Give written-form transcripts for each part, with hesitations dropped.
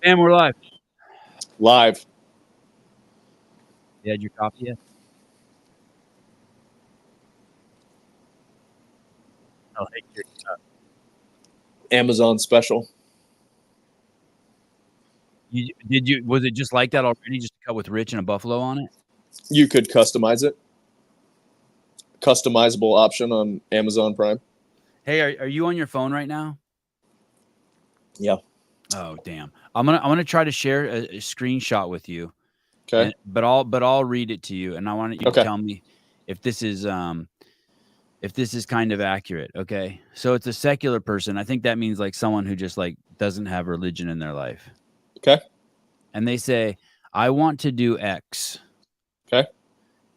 And we're live. Live. You had your coffee yet? Oh, hey, Amazon special. was it just like that already? Just cut with Rich and a buffalo on it? You could customize it. Customizable option on Amazon Prime. Hey, are you on your phone right now? Yeah. Oh, damn. I'm gonna try to share a screenshot with you. Okay. But I'll read it to you, and I want you to tell me if this is kind of accurate. Okay. So it's a secular person. I think that means like someone who just like doesn't have religion in their life. Okay. And they say, I want to do X. Okay.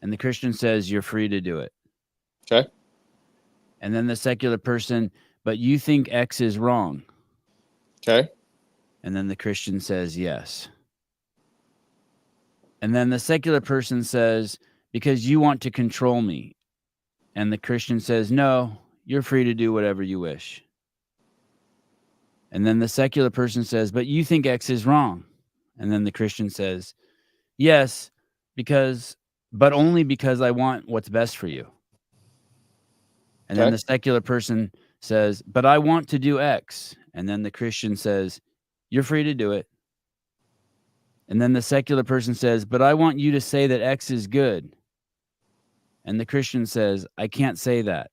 And the Christian says, you're free to do it. Okay. And then the secular person, but you think X is wrong. Okay. And then the Christian says, yes. And then the secular person says, because you want to control me. And the Christian says, no, you're free to do whatever you wish. And then the secular person says, but you think X is wrong. And then the Christian says, yes, but only because I want what's best for you. And then the secular person says, but I want to do X. And then the Christian says, you're free to do it. And then the secular person says, but I want you to say that X is good. And the Christian says, I can't say that.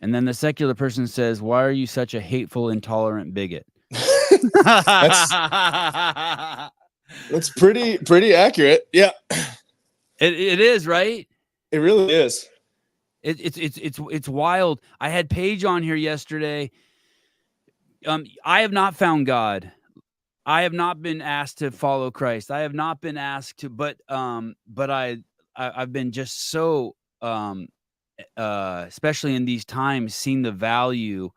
And then the secular person says, why are you such a hateful, intolerant bigot? That's pretty accurate. Yeah. It is, right? It really is. It's wild. I had Paige on here yesterday. I have not found God. I have not been asked to follow Christ. I have not been asked to, but I've been just so especially in these times, seen the value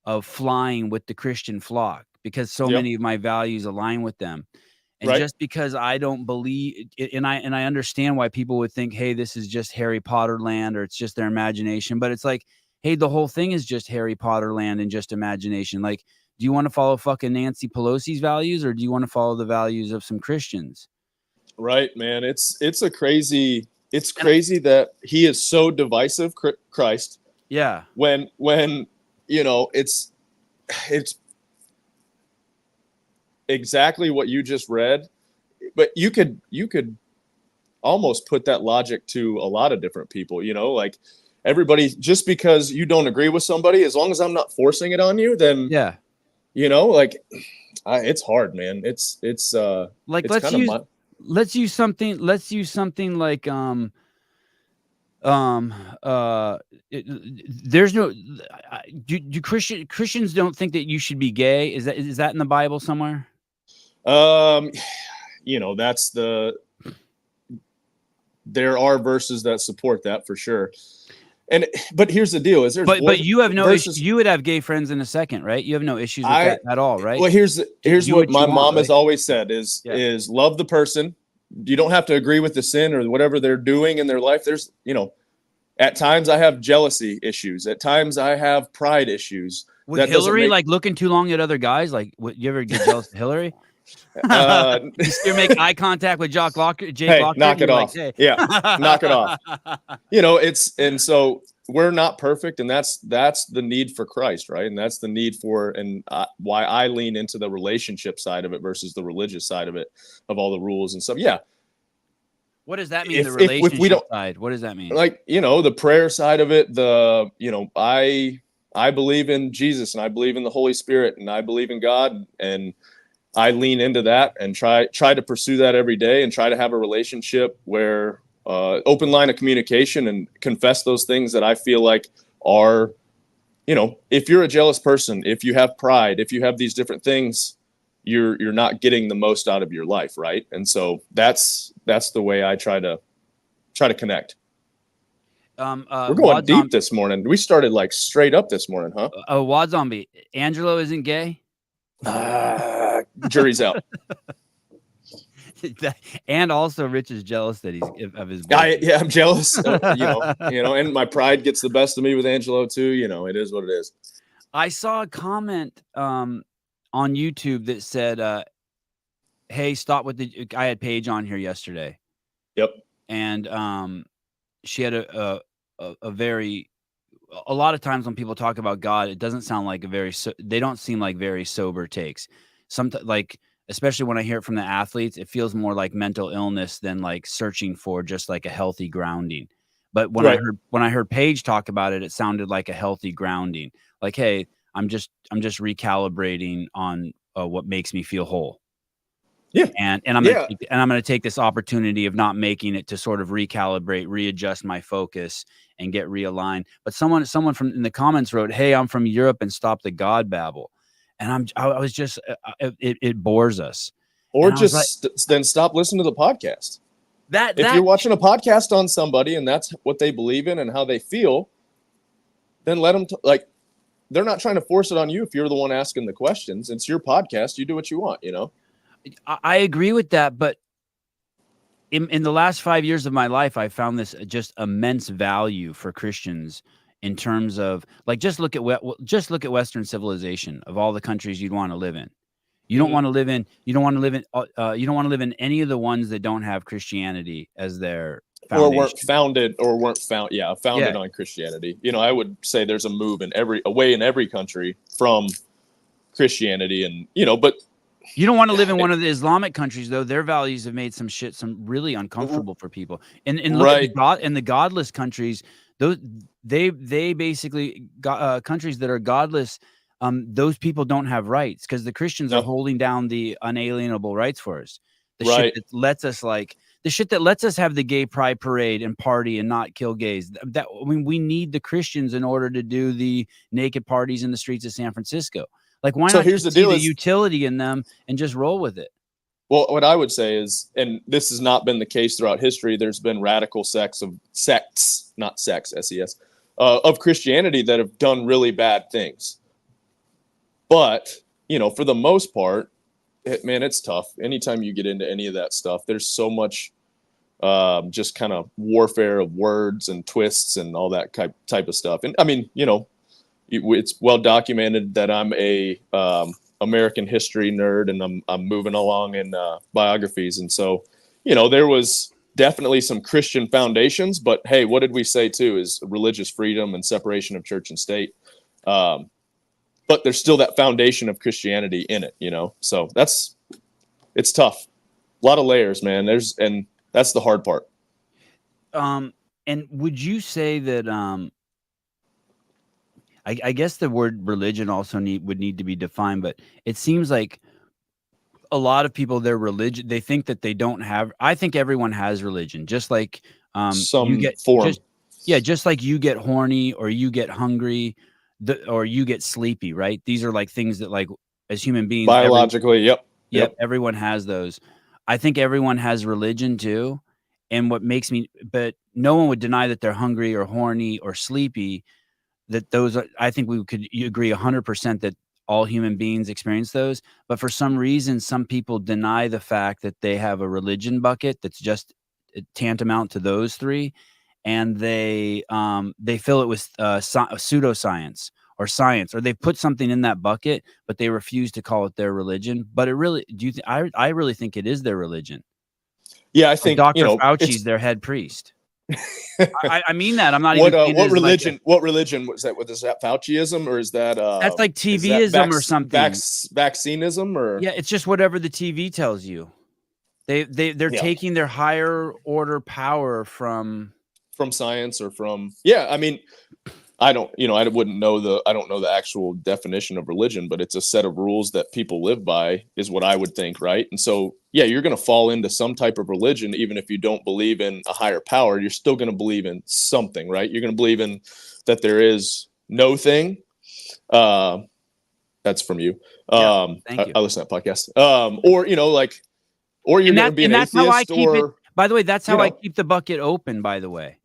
of flying with the Christian flock because so many of my values align with them. And just because I don't believe it, and I understand why people would think, hey, this is just Harry Potter land or it's just their imagination. But it's like, hey, the whole thing is just Harry Potter land and just imagination. Like, do you want to follow fucking Nancy Pelosi's values or do you want to follow the values of some Christians? Right, man. It's crazy. It's crazy that he is so divisive, Christ. Yeah. When you know, it's exactly what you just read, but you could almost put that logic to a lot of different people, you know, like everybody, just because you don't agree with somebody, as long as I'm not forcing it on you, then you know, like it's hard, man. It's like, it's let's use something like there's no do Christians don't think that you should be gay. Is that in the Bible somewhere? You know, there are verses that support that for sure. But here's the deal: but you have no issue. You would have gay friends in a second, right? You have no issues with that at all, right? Well, here's what my mom has always said is love the person. You don't have to agree with the sin or whatever they're doing in their life. There's, you know, at times I have jealousy issues. At times I have pride issues. With Hillary, like looking too long at other guys, like you ever get jealous of Hillary? You make eye contact with Jake Locker. Knock it off. Like, hey. Yeah, knock it off. You know, and so we're not perfect, and that's the need for Christ, right? And that's the need for, and why I lean into the relationship side of it versus the religious side of it, of all the rules and stuff. Yeah. What does that mean? The relationship side. What does that mean? Like, you know, the prayer side of it. You know, I believe in Jesus, and I believe in the Holy Spirit, and I believe in God, and I lean into that and try to pursue that every day and try to have a relationship where open line of communication and confess those things that I feel like are, you know, if you're a jealous person, if you have pride, if you have these different things, you're not getting the most out of your life, right? And so that's the way I try to connect. We're going deep this morning. We started like straight up this morning, huh? Wad Zombie, Angelo isn't gay? Jury's out. And also Rich is jealous that he's of his I'm jealous. You know, and my pride gets the best of me with Angelo too. You know, it is what it is. I saw a comment on YouTube that said hey, stop with the. I had Paige on here yesterday. Yep. And she had a very. A lot of times when people talk about God, it doesn't sound like they don't seem like very sober takes. Like, especially when I hear it from the athletes, it feels more like mental illness than like searching for just like a healthy grounding. But when Right. I heard Paige talk about it, it sounded like a healthy grounding. Like, hey, I'm just recalibrating on what makes me feel whole. Yeah. And I'm gonna take this opportunity of not making it to sort of recalibrate, readjust my focus, and get realigned. But someone from in the comments wrote, "Hey, I'm from Europe and stop the God babble," and I was just it bores us. Or And I was like, just then stop listening to the podcast. that If you're watching a podcast on somebody and that's what they believe in and how they feel, then let them like. They're not trying to force it on you if you're the one asking the questions. It's your podcast. You do what you want, you know? I agree with that, but in the last 5 years of my life, I found this just immense value for Christians in terms of like just look at Western civilization of all the countries you'd want to live in. You don't want to live in you don't want to live in any of the ones that don't have Christianity as their Or foundation. founded on Christianity. You know, I would say there's a move in every country from Christianity, and you know, but You don't want to live in one of the Islamic countries, though. Their values have made some really uncomfortable for people. And look at the godless countries. Those they basically countries that are godless. Those people don't have rights because the Christians are holding down the unalienable rights for us. The shit that lets us have the gay pride parade and party and not kill gays. We need the Christians in order to do the naked parties in the streets of San Francisco. Like, why not just see the utility in them and just roll with it? Well, what I would say is, and this has not been the case throughout history, there's been radical sects, not sex, S-E-S, of Christianity that have done really bad things. But, you know, for the most part, it's tough. Anytime you get into any of that stuff, there's so much just kind of warfare of words and twists and all that type of stuff. And I mean, you know, it's well documented that I'm a American history nerd, and I'm moving along in biographies, and so you know there was definitely some Christian foundations, but hey, what did we say too? Is religious freedom and separation of church and state, but there's still that foundation of Christianity in it, you know. So it's tough, a lot of layers, man. And that's the hard part. And would you say that I guess the word religion also would need to be defined, but it seems like a lot of people, their religion, they think that they don't have. I think everyone has religion, just like Some form. Just like you get horny or you get hungry, or you get sleepy, right? These are like things that, like, as human beings, biologically, yep, everyone has those. I think everyone has religion too, and but no one would deny that they're hungry or horny or sleepy. That those are, I think you agree 100% that all human beings experience those. But for some reason, some people deny the fact that they have a religion bucket that's just tantamount to those three, and they fill it with pseudoscience or science, or they put something in that bucket, but they refuse to call it their religion. But I really think it is their religion. Yeah, I think Dr. Fauci's their head priest. I mean that. I'm not what religion. What religion was that? What is that? Fauciism, or is that? That's like TVism or something. Vaccinism, or yeah, it's just whatever the TV tells you. They're taking their higher order power from science or from. Yeah, I mean, I don't know the actual definition of religion, but it's a set of rules that people live by, is what I would think, right? And so, yeah, you're going to fall into some type of religion, even if you don't believe in a higher power. You're still going to believe in something, right? You're going to believe in that there is no thing. That's from you. Thank you. I listen to that podcast. Or you're going to be an atheist. That's how I keep it. By the way, that's how I keep the bucket open, by the way.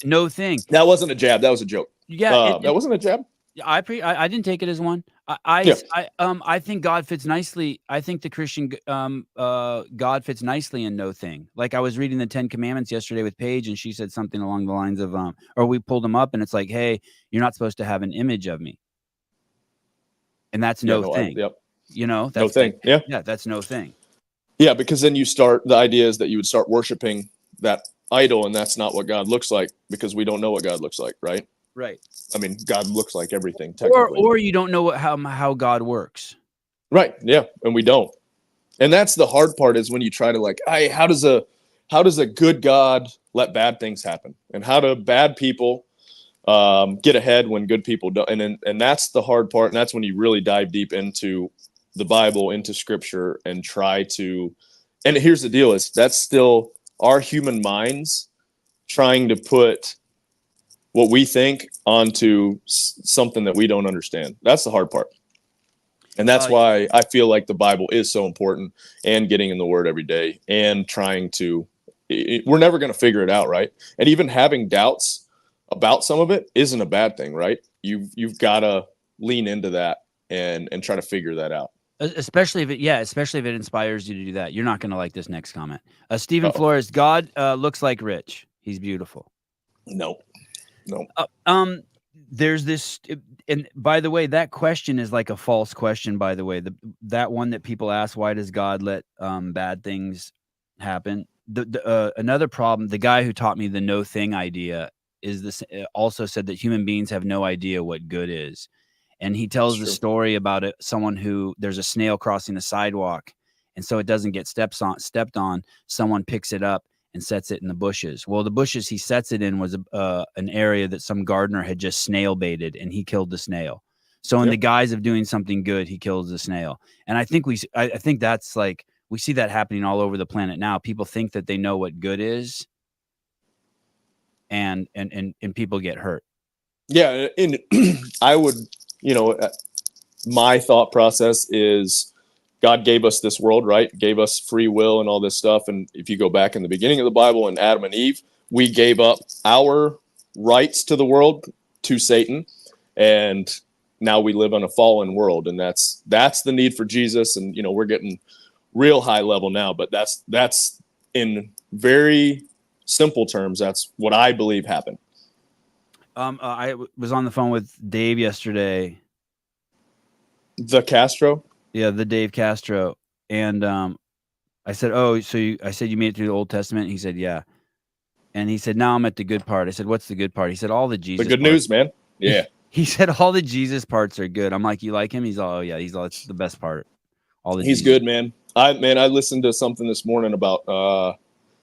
No thing. That wasn't a jab. That was a joke. Yeah. That wasn't a jab. I didn't take it as one. I think God fits nicely. I think the Christian God fits nicely in no thing. Like, I was reading the 10 Commandments yesterday with Paige, and she said something along the lines of or we pulled them up, and it's like, hey, you're not supposed to have an image of me. And that's no thing. Yep. You know, that's no thing. Yeah, that's no thing. Yeah, because then the idea is that you would start worshiping that idol, and that's not what God looks like, because we don't know what God looks like, right? Right. I mean, God looks like everything technically. Or you don't know how God works. Right. Yeah, and we don't. And that's the hard part, is when you try to like, hey, how does a good God let bad things happen? And how do bad people get ahead when good people don't? And that's the hard part. And that's when you really dive deep into the Bible, into scripture, and try to, and here's the deal, is that's still our human minds trying to put what we think onto something that we don't understand. That's the hard part. And that's why I feel like the Bible is so important, and getting in the Word every day and trying to, we're never going to figure it out, right? And even having doubts about some of it isn't a bad thing, right? You've got to lean into that and try to figure that out. Especially if it inspires you to do that. You're not going to like this next comment. Stephen Uh-oh. Flores, God looks like Rich. He's beautiful. No. There's this, and by the way, that question is like a false question. By the way, that one that people ask, why does God let bad things happen? Another problem, the guy who taught me the no thing idea is this. Also said that human beings have no idea what good is, and he tells the story about someone who, there's a snail crossing the sidewalk, and so it doesn't get stepped on. Someone picks it up and sets it in the bushes. Well, the bushes he sets it in was an area that some gardener had just snail baited, and he killed the snail. So in the guise of doing something good, he kills the snail. And I think I think that's like, we see that happening all over the planet now. People think that they know what good is, and people get hurt. Yeah, and I would, my thought process is, God gave us this world, right? Gave us free will and all this stuff. And if you go back in the beginning of the Bible, and Adam and Eve, we gave up our rights to the world to Satan. And now we live on a fallen world. And that's the need for Jesus. And, we're getting real high level now, but that's in very simple terms, that's what I believe happened. I was on the phone with Dave yesterday. The Castro? Yeah, the Dave Castro. And I said, oh, I said, you made it through the Old Testament? He said, yeah. And he said, now I'm at the good part. I said, what's the good part? He said, all the Jesus The good parts. news, man. Yeah. He said, all the Jesus parts are good. I'm like, you like him? He's all, oh, yeah, it's the best part. He's Jesus. good, man. I listened to something this morning about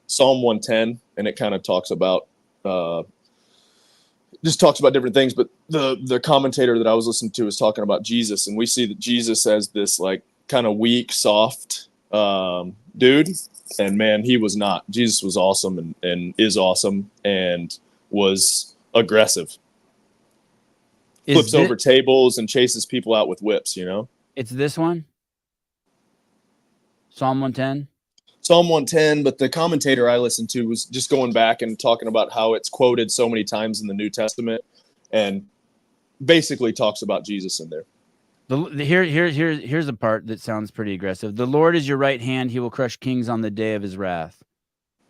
Psalm 110, and it kind of talks about different things, but the commentator that I was listening to was talking about Jesus, and we see that Jesus as this like kind of weak, soft dude, and man, he was not. Jesus was awesome, and is awesome, and was aggressive. Flips over tables and chases people out with whips, It's this one? Psalm 110? Psalm 110, but the commentator I listened to was just going back and talking about how it's quoted so many times in the New Testament, and basically talks about Jesus in there. Here's the part that sounds pretty aggressive. The Lord is your right hand. He will crush kings on the day of his wrath.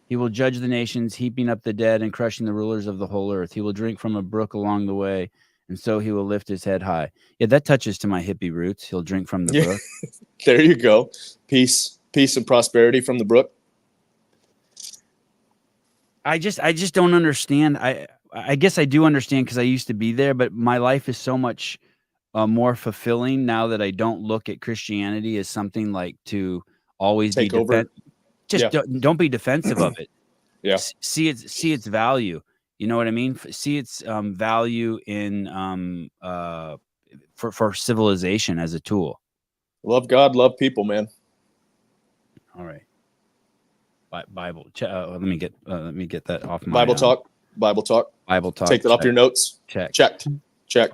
He will judge the nations, heaping up the dead and crushing the rulers of the whole earth. He will drink from a brook along the way, and so he will lift his head high. Yeah, that touches to my hippie roots. He'll drink from the brook. There you go. Peace and prosperity from the brook. I just don't understand. I guess I do understand, because I used to be there, but my life is so much more fulfilling now that I don't look at Christianity as something like to always take over. Just don't be defensive of it. Yeah. See its value. You know what I mean? See its value in for civilization as a tool. Love God, love people, man. All right. Bible. Let me get that off my Bible talk. Bible talk. Take that off your notes. Checked. Check.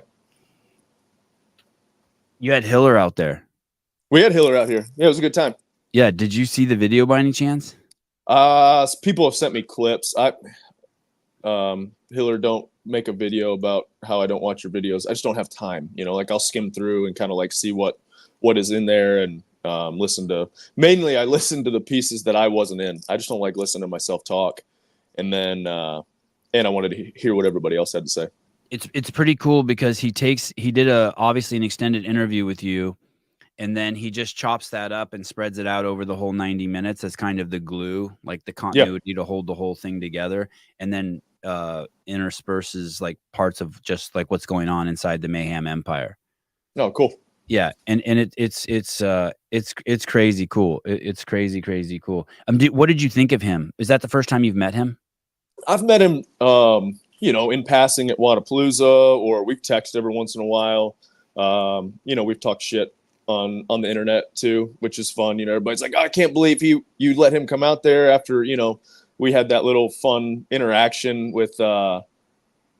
You had Hiller out there. We had Hiller out here. Yeah, it was a good time. Yeah. Did you see the video by any chance? People have sent me clips. Hiller, don't make a video about how I don't watch your videos. I just don't have time. Like I'll skim through and kind of like see what is in there, and I listen to the pieces that I wasn't in. I just don't like listening to myself talk. And then, and I wanted to hear what everybody else had to say. It's pretty cool, because he did obviously an extended interview with you, and then he just chops that up and spreads it out over the whole 90 minutes as kind of the glue, like the continuity to hold the whole thing together, and then intersperses like parts of just like what's going on inside the Mayhem Empire. Oh, cool. Yeah, and it's crazy cool. It's crazy cool. What did you think of him? Is that the first time you've met him? I've met him, in passing at Wadapalooza, or we've texted every once in a while. We've talked shit on the internet too, which is fun. Everybody's like, oh, I can't believe you let him come out there after, we had that little fun interaction with, what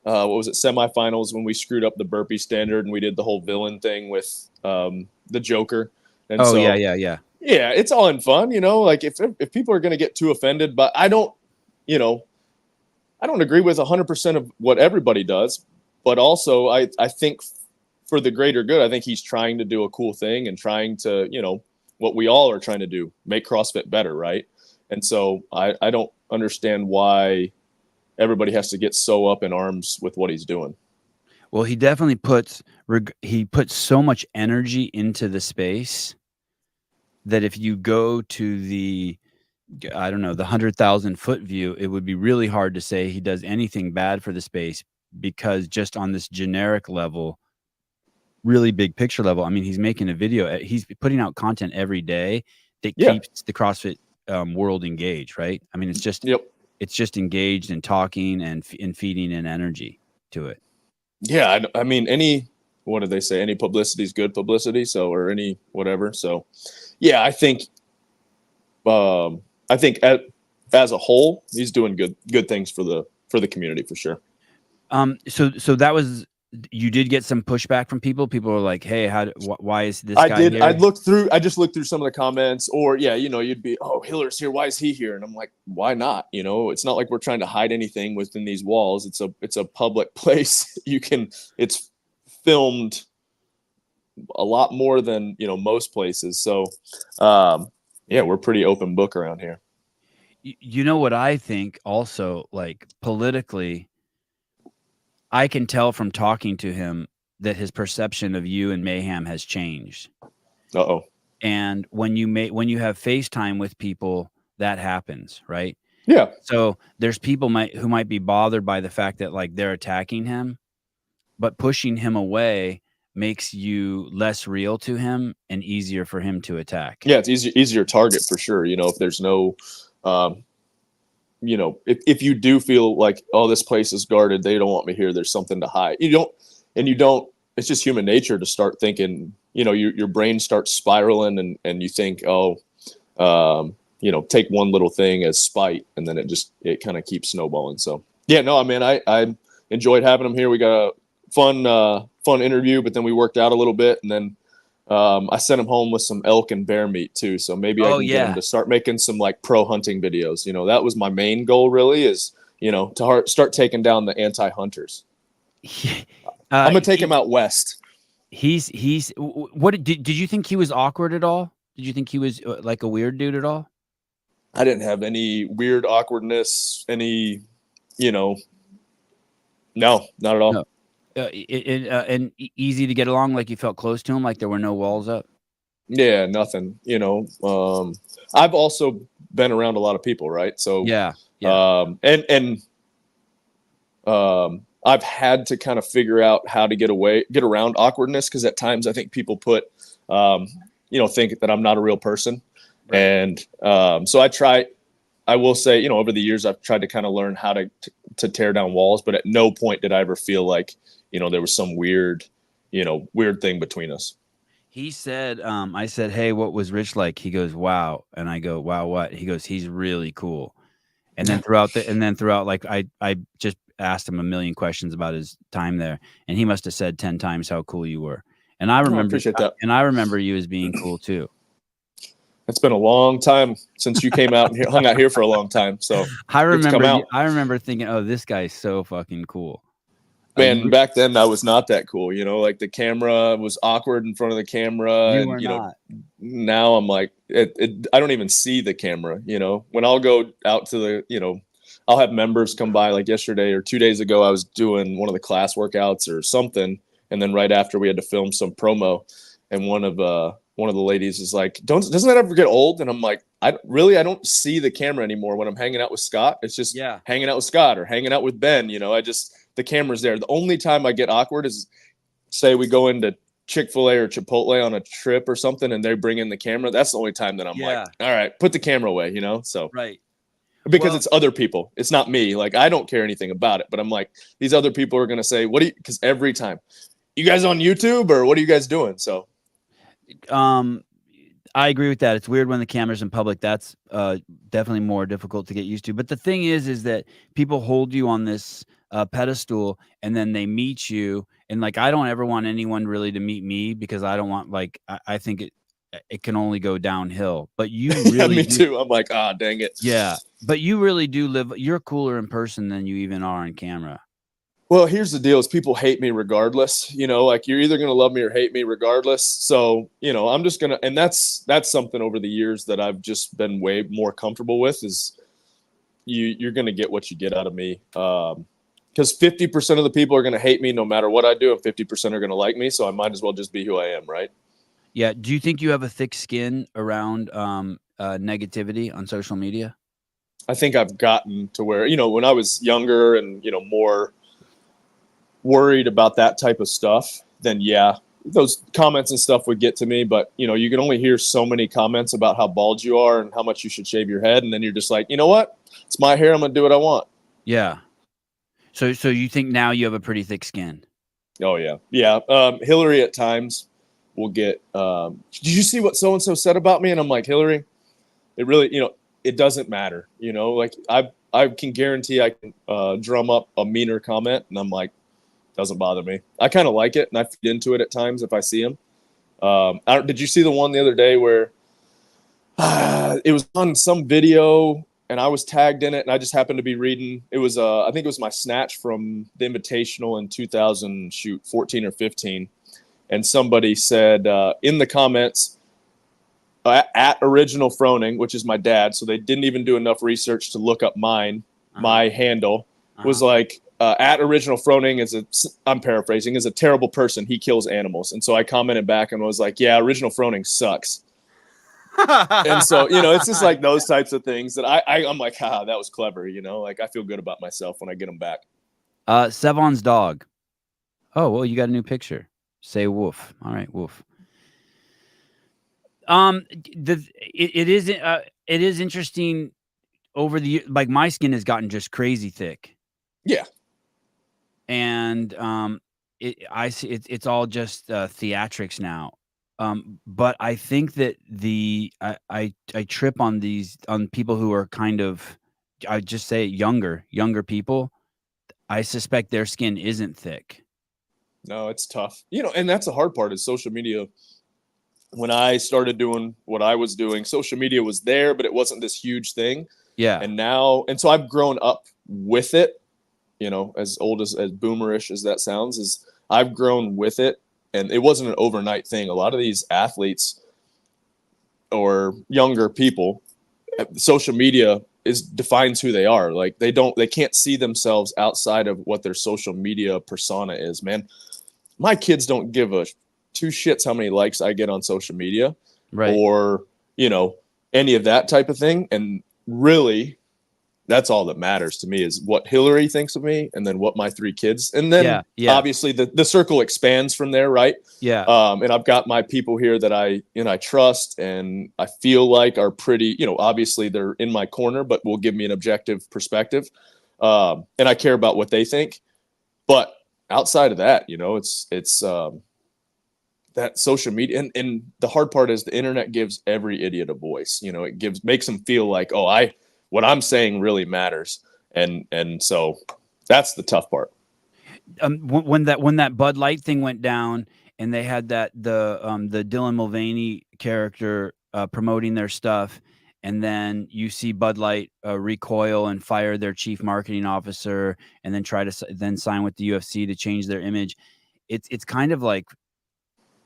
was it, semifinals, when we screwed up the burpee standard and we did the whole villain thing with the Joker. And yeah, it's all in fun, like if people are going to get too offended, but I don't agree with 100% of what everybody does, but also I think for the greater good, I think he's trying to do a cool thing and trying to, what we all are trying to do, make CrossFit better, right? And so I don't understand why everybody has to get so up in arms with what he's doing. Well, he definitely puts so much energy into the space that if you go to the 100,000 foot view, it would be really hard to say he does anything bad for the space, because just on this generic level, really big picture level, I mean, he's making a video, he's putting out content every day that keeps the CrossFit world engaged, right? I mean, it's just engaged and talking and feeding in energy to it. Yeah, I mean, what did they say? Any publicity is good publicity, or any whatever. So, yeah, I think as a whole, he's doing good things for the community for sure. So that was, you did get some pushback from people. People were like, "Hey, why is this guy here?" I just looked through some of the comments, or you'd be, "Oh, Hiller's here. Why is he here?" And I'm like, "Why not?" It's not like we're trying to hide anything within these walls. It's a public place. It's filmed a lot more than most places. So, we're pretty open book around here. You know what I think also, like politically, I can tell from talking to him that his perception of you and Mayhem has changed. Uh-oh. And when you have FaceTime with people, that happens, right? Yeah. So there's people who might be bothered by the fact that like they're attacking him, but pushing him away makes you less real to him and easier for him to attack. Yeah, it's easier target for sure. If there's no if you do feel like, oh, this place is guarded, they don't want me here, there's something to hide. You don't, it's just human nature to start thinking, your brain starts spiraling and you think, take one little thing as spite, and then it kind of keeps snowballing. So yeah, no, I mean, I enjoyed having him here. We got a fun interview, but then we worked out a little bit, and then I sent him home with some elk and bear meat too. So maybe I can get him to start making some like pro hunting videos. That was my main goal really, is, to start taking down the anti-hunters. I'm going to take him out west. What did you think he was awkward at all? Did you think he was like a weird dude at all? I didn't have any weird awkwardness, no, not at all. No. And easy to get along, like you felt close to him, like there were no walls up? Yeah, nothing. I've also been around a lot of people, right? So I've had to kind of figure out how to get around awkwardness, because at times I think people think that I'm not a real person. Right. And so I will say, over the years, I've tried to kind of learn how to tear down walls, but at no point did I ever feel like, there was some weird thing between us. He said, I said, "Hey, what was Rich like?" He goes, "Wow." And I go, "Wow, what?" He goes, "He's really cool." And then throughout, like I just asked him a million questions about his time there, and he must have said 10 times how cool you were. And I remember, appreciate that. And I remember you as being cool too. It's been a long time since you came out and hung out here for a long time. So I remember thinking, "Oh, this guy's so fucking cool." Man, back then I was not that cool. Like the camera was awkward in front of the camera. You were not. Now I'm like, I don't even see the camera. When I'll go out to the, I'll have members come by. Like yesterday or 2 days ago, I was doing one of the class workouts or something, and then right after we had to film some promo, and one of one of the ladies is like, doesn't that ever get old? And I'm like, I don't see the camera anymore when I'm hanging out with Scott. It's just hanging out with Scott or hanging out with Ben. You know, the camera's there. The only time I get awkward is, say we go into Chick-fil-A or Chipotle on a trip or something and they bring in the camera. That's the only time that I'm like, all right, put the camera away, you know? So, because it's other people, it's not me. Like, I don't care anything about it, but I'm like, these other people are going to say, because every time, you guys on YouTube or what are you guys doing? So, I agree with that. It's weird when the camera's in public. That's definitely more difficult to get used to. But the thing is that people hold you on this pedestal and then they meet you. And like, I don't ever want anyone really to meet me because I don't want, like, I think it can only go downhill. But you really me too. I'm like, dang it. Yeah. But you really do you're cooler in person than you even are on camera. Well, here's the deal is people hate me regardless, you know, like you're either going to love me or hate me regardless. So, you know, I'm just going to, and that's something over the years that I've just been way more comfortable with is you're going to get what you get out of me. Because 50% of the people are going to hate me no matter what I do, and 50% are going to like me. So I might as well just be who I am, right? Yeah. Do you think you have a thick skin around negativity on social media? I think I've gotten to where, you know, when I was younger and, you know, more worried about that type of stuff, then those comments and stuff would get to me. But, you know, you can only hear so many comments about how bald you are and how much you should shave your head. And then you're just like, you know what? It's my hair. I'm going to do what I want. Yeah. So you think now you have a pretty thick skin? Oh, yeah. Yeah. Hillary at times will get, did you see what so-and-so said about me? And I'm like, Hillary, it really, you know, it doesn't matter. You know, like I can guarantee I can drum up a meaner comment. And I'm like, doesn't bother me. I kind of like it, and I feed into it at times if I see them. Did you see the one the other day where it was on some video, and I was tagged in it, and I just happened to be reading. It was, I think it was my snatch from the Invitational in 2014 or 15, and somebody said in the comments at Original Froning, which is my dad, so they didn't even do enough research to look up mine. My handle was like, at Original Froning I'm paraphrasing, is a terrible person. He kills animals. And so I commented back and was like, yeah, Original Froning sucks. And so, you know, it's just like those types of things that I'm like, that was clever. You know, like I feel good about myself when I get them back. Sevon's dog. Oh, well, you got a new picture. Say woof. All right, woof. It is interesting over the, like, my skin has gotten just crazy thick. Yeah. And I see it's all just theatrics now. But I think that I trip on people who are kind of, I just say younger people. I suspect their skin isn't thick. No, it's tough. You know, and that's the hard part is social media. When I started doing what I was doing, social media was there, but it wasn't this huge thing. Yeah. And so I've grown up with it. You know, as old as boomerish as that sounds, is I've grown with it, and it wasn't an overnight thing. A lot of these athletes or younger people, social media defines who they are. Like they can't see themselves outside of what their social media persona is. Man, my kids don't give a two shits how many likes I get on social media, right? Or, you know, any of that type of thing. And really, that's all that matters to me is what Hillary thinks of me and then what my three kids. And then obviously the circle expands from there. Right. Yeah. And I've got my people here that I trust and I feel like are pretty, you know, obviously they're in my corner, but will give me an objective perspective. And I care about what they think. But outside of that, you know, it's that social media. And the hard part is the internet gives every idiot a voice. You know, makes them feel like, what I'm saying really matters. And so that's the tough part. When that Bud Light thing went down and they had the Dylan Mulvaney character promoting their stuff, and then you see Bud Light recoil and fire their chief marketing officer and then try to then sign with the UFC to change their image. It's kind of like,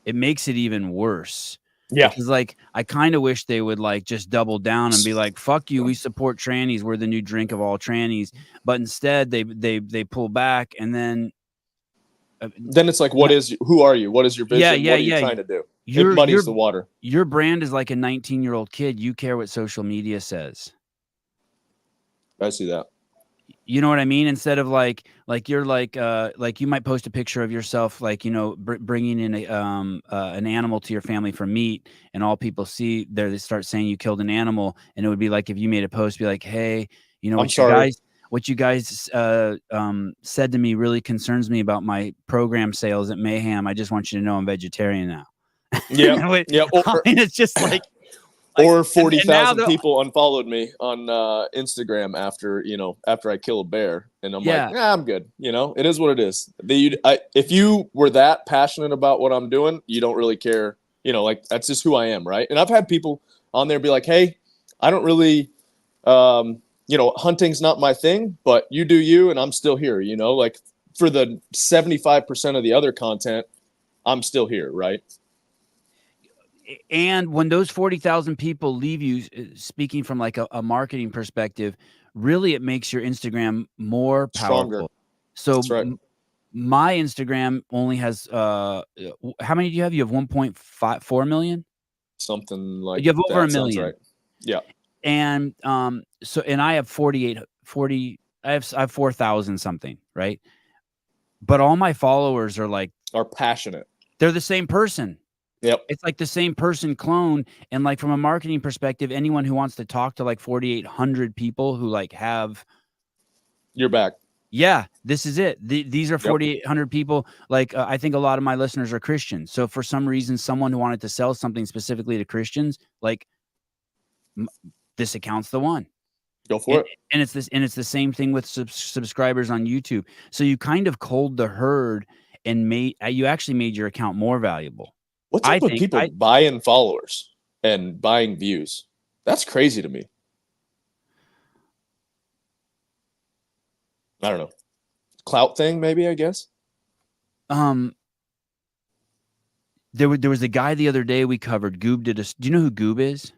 it makes it even worse. Yeah. Because, like, I kind of wish they would, like, just double down and be like, fuck you, we support trannies, we're the new drink of all trannies. But instead they pull back, and then it's like, who are you? What is your vision? What are you trying to do? It muddies the water. Your brand is like a 19-year-old kid. You care what social media says. I see that. You know what I mean? Instead of like you're like you might post a picture of yourself, like, you know, bringing in an animal to your family for meat, and all people see there, they start saying you killed an animal. And it would be like if you made a post, be like, hey, you know, I'm sorry. what you guys said to me really concerns me about my program sales at Mayhem. I just want you to know I'm vegetarian now. Yeah. Yeah. I mean, it's just like or 40,000 and people unfollowed me on Instagram after I kill a bear, and I'm like, I'm good. You know, it is what it is. If you were that passionate about what I'm doing, you don't really care. You know, like that's just who I am, right? And I've had people on there be like, hey, I don't really, hunting's not my thing, but you do you, and I'm still here. You know, like for the 75% of the other content, I'm still here, right? And when those 40,000 people leave you, speaking from like a marketing perspective, really it makes your Instagram more powerful. Stronger. So That's right. My Instagram only has how many do you have? You have 1.4 million? Something like you have over that. a million. Sounds right. Yeah. And and I have 40, I have 4,000 something, right? But all my followers are passionate. They're the same person. Yep. It's like the same person clone. And like from a marketing perspective, anyone who wants to talk to like 4,800 people who like have your back. Yeah, this is it. These are 4,800 people. Like I think a lot of my listeners are Christians. So for some reason, someone who wanted to sell something specifically to Christians, like this account's the one. Go for it. And it's the same thing with subscribers on YouTube. So you kind of culled the herd and you actually made your account more valuable. What's up with people buying followers and buying views? That's crazy to me. I don't know. Clout thing, maybe, I guess. There was a guy the other day we covered. Goob do you know who Goob is?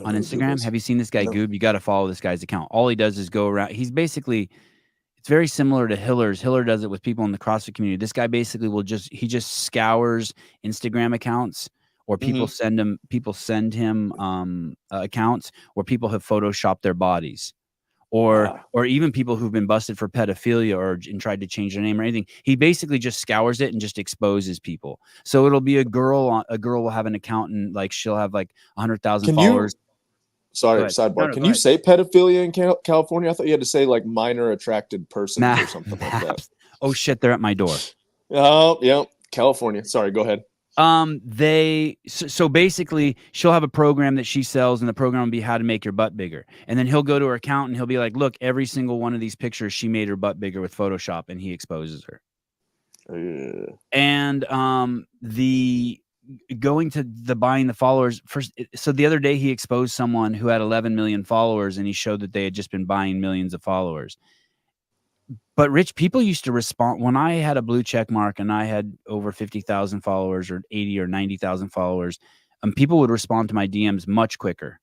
On Instagram? Have you seen this guy, Goob? You got to follow this guy's account. All he does is go around. He's basically, it's very similar to Hiller's. Hiller does it with people in the CrossFit community. This guy basically he just scours Instagram accounts, or people send him accounts where people have photoshopped their bodies, or even people who've been busted for pedophilia and tried to change their name or anything. He basically just scours it and just exposes people. So it'll be a girl will have an account and like she'll have like 100,000 followers. Sidebar. Can you say pedophilia in California? I thought you had to say like minor attracted person or something like that. Oh shit, they're at my door. Oh, yeah. California. Sorry, go ahead. So basically she'll have a program that she sells, and the program will be how to make your butt bigger. And then he'll go to her account and he'll be like, look, every single one of these pictures, she made her butt bigger with Photoshop, and he exposes her. And going to the buying the followers first. So the other day he exposed someone who had 11 million followers, and he showed that they had just been buying millions of followers. But rich people used to respond when I had a blue check mark and I had over 50,000 followers or 80 or 90,000 followers. People would respond to my DMs much quicker.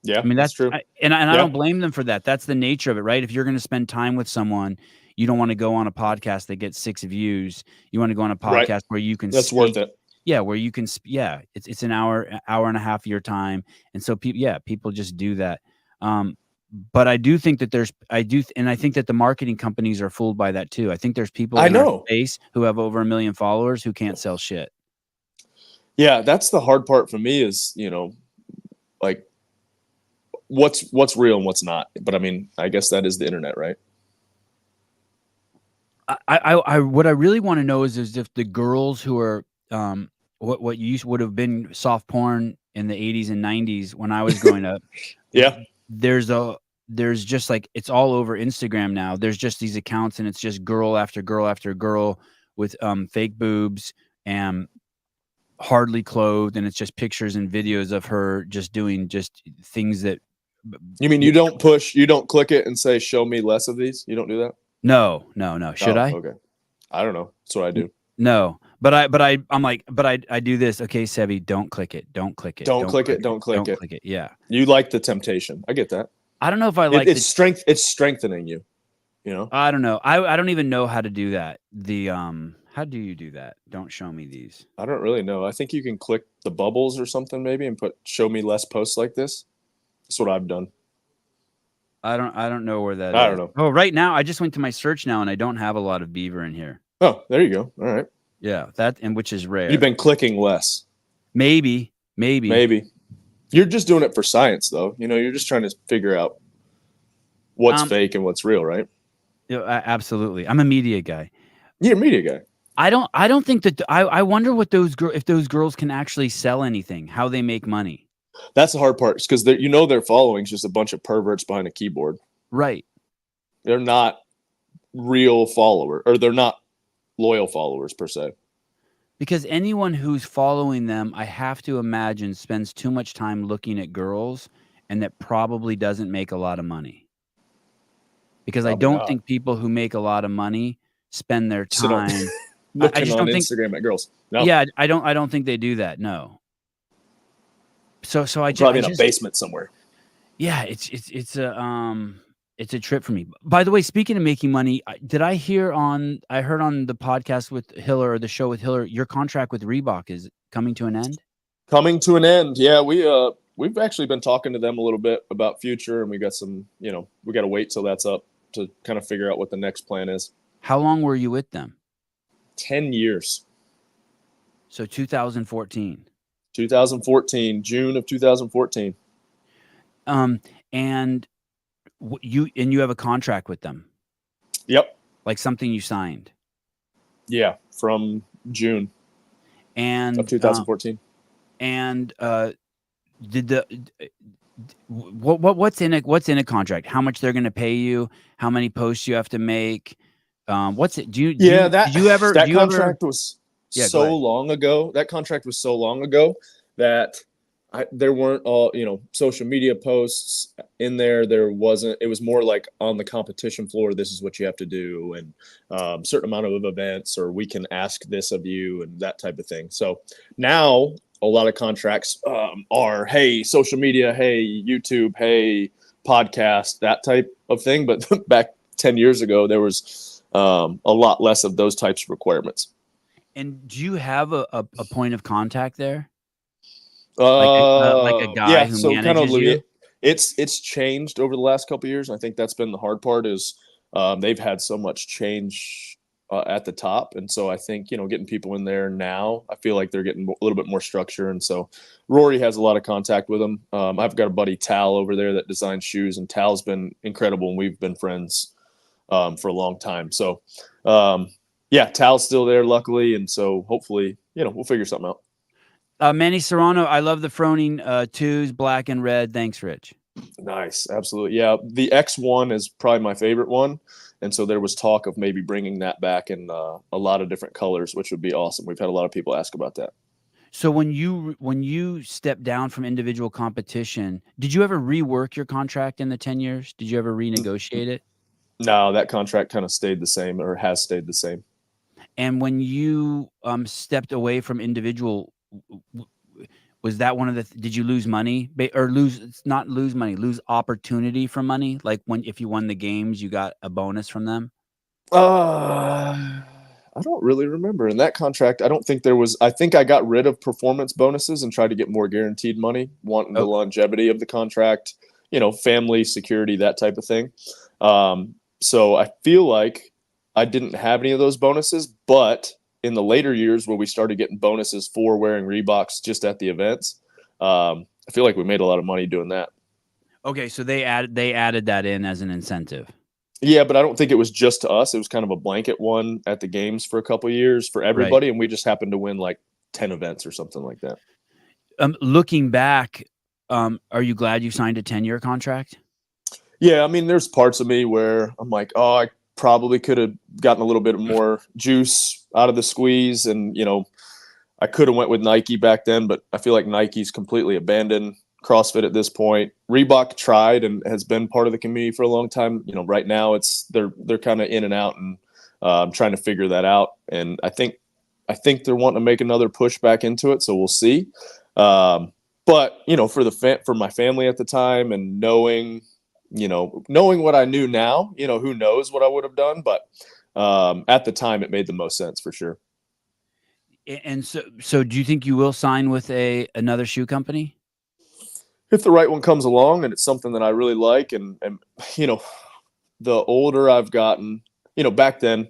Yeah, I mean, that's true. I don't blame them for that. That's the nature of it, right? If you're going to spend time with someone, you don't want to go on a podcast that gets 6 views. You want to go on a podcast where you can. That's worth it. Yeah, where you can. Yeah, it's an hour and a half of your time, and so people just do that. But I do think that and I think that the marketing companies are fooled by that too. I think there's people in our space who have over 1 million followers who can't sell shit. Yeah, that's the hard part for me is, like what's real and what's not. But I mean, I guess that is the internet, right? What I really want to know is if the girls who are what would have been soft porn in the 80s and 90s when I was growing up. Yeah. There's just like, it's all over Instagram now. There's just these accounts, and it's just girl after girl after girl with fake boobs and hardly clothed, and it's just pictures and videos of her just doing just things that. You mean you don't click it and say, show me less of these? You don't do that? No. Should I? Okay. I don't know. That's what I do. No, but I do this. Okay, Sebi, don't click it. Don't click it. Don't click it. Yeah. You like the temptation. I get that. I don't know if I like it's strengthening you, I don't know. I don't even know how to do that. How do you do that? Don't show me these. I don't really know. I think you can click the bubbles or something maybe and put show me less posts like this. That's what I've done. I don't know where that I is. don't know. Oh, right now I just went to my search now and I don't have a lot of beaver in here. Oh, there you go. All right. Yeah, that and which is rare. You've been clicking less. Maybe. You're just doing it for science, though. You're just trying to figure out what's fake and what's real, right? Yeah, absolutely. I'm a media guy. You're a media guy. I don't think that I wonder what if those girls can actually sell anything, how they make money. That's the hard part, because their following is just a bunch of perverts behind a keyboard. Right. They're not real follower, or they're not loyal followers per se. Because anyone who's following them, I have to imagine, spends too much time looking at girls, and that probably doesn't make a lot of money. Because Probably I don't not. think people who make a lot of money spend their Sit on- time looking I just on don't think Instagram at girls. No. Yeah, I don't think they do that. No. So I Probably just in a basement somewhere. Yeah, it's a trip for me. By the way, speaking of making money, I heard on the podcast with Hiller, or the show with Hiller, your contract with Reebok is coming to an end? Coming to an end. Yeah, we've actually been talking to them a little bit about future, and we got some, we got to wait till that's up to kind of figure out what the next plan is. How long were you with them? 10 years. So 2014. 2014, June of 2014. And you have a contract with them? Yep. Like something you signed? Yeah, from June of 2014. What's in a contract? How much they're going to pay you? How many posts you have to make? What's it? That contract was so long ago. That contract was so long ago that there weren't all, social media posts in there. There wasn't, it was more like on the competition floor, this is what you have to do. And certain amount of events, or we can ask this of you, and that type of thing. So now a lot of contracts are, hey, social media, hey, YouTube, hey, podcast, that type of thing. But back 10 years ago, there was a lot less of those types of requirements. And do you have a point of contact there? Like a guy who manages you? It's changed over the last couple of years. I think that's been the hard part, is they've had so much change at the top. And so I think, getting people in there now, I feel like they're getting a little bit more structure. And so Rory has a lot of contact with them. I've got a buddy, Tal, over there that designs shoes, and Tal's been incredible, and we've been friends for a long time. So Tal's still there, luckily. And so hopefully, we'll figure something out. Manny Serrano, I love the Froning 2s, black and red. Thanks, Rich. Nice. Absolutely. Yeah. The X1 is probably my favorite one. And so there was talk of maybe bringing that back in a lot of different colors, which would be awesome. We've had a lot of people ask about that. So when you stepped down from individual competition, did you ever rework your contract in the 10 years? Did you ever renegotiate it? No, that contract kind of stayed the same, or has stayed the same. And when you stepped away from individual, was that one of the did you lose money, or lose opportunity for money? Like if you won the games, you got a bonus from them? I don't really remember. In that contract, I don't think there was. I think I got rid of performance bonuses and tried to get more guaranteed money, wanting the longevity of the contract, family security, that type of thing. So I feel like I didn't have any of those bonuses, but in the later years where we started getting bonuses for wearing Reeboks just at the events, I feel like we made a lot of money doing that. Okay, so they added that in as an incentive. Yeah, but I don't think it was just to us. It was kind of a blanket one at the games for a couple of years for everybody, right. And we just happened to win like 10 events or something like that. Looking back, are you glad you signed a 10-year contract? Yeah, I mean, there's parts of me where I'm like, oh, I probably could have gotten a little bit more juice out of the squeeze. And, I could have went with Nike back then, but I feel like Nike's completely abandoned CrossFit at this point. Reebok tried and has been part of the community for a long time. Right now they're kind of in and out, and trying to figure that out. And I think they're wanting to make another push back into it. So we'll see. But for my family at the time, and knowing what I knew now, who knows what I would have done. But at the time it made the most sense for sure. And so do you think you will sign with another shoe company? If the right one comes along and it's something that I really like, and you know, the older I've gotten, you know, back then,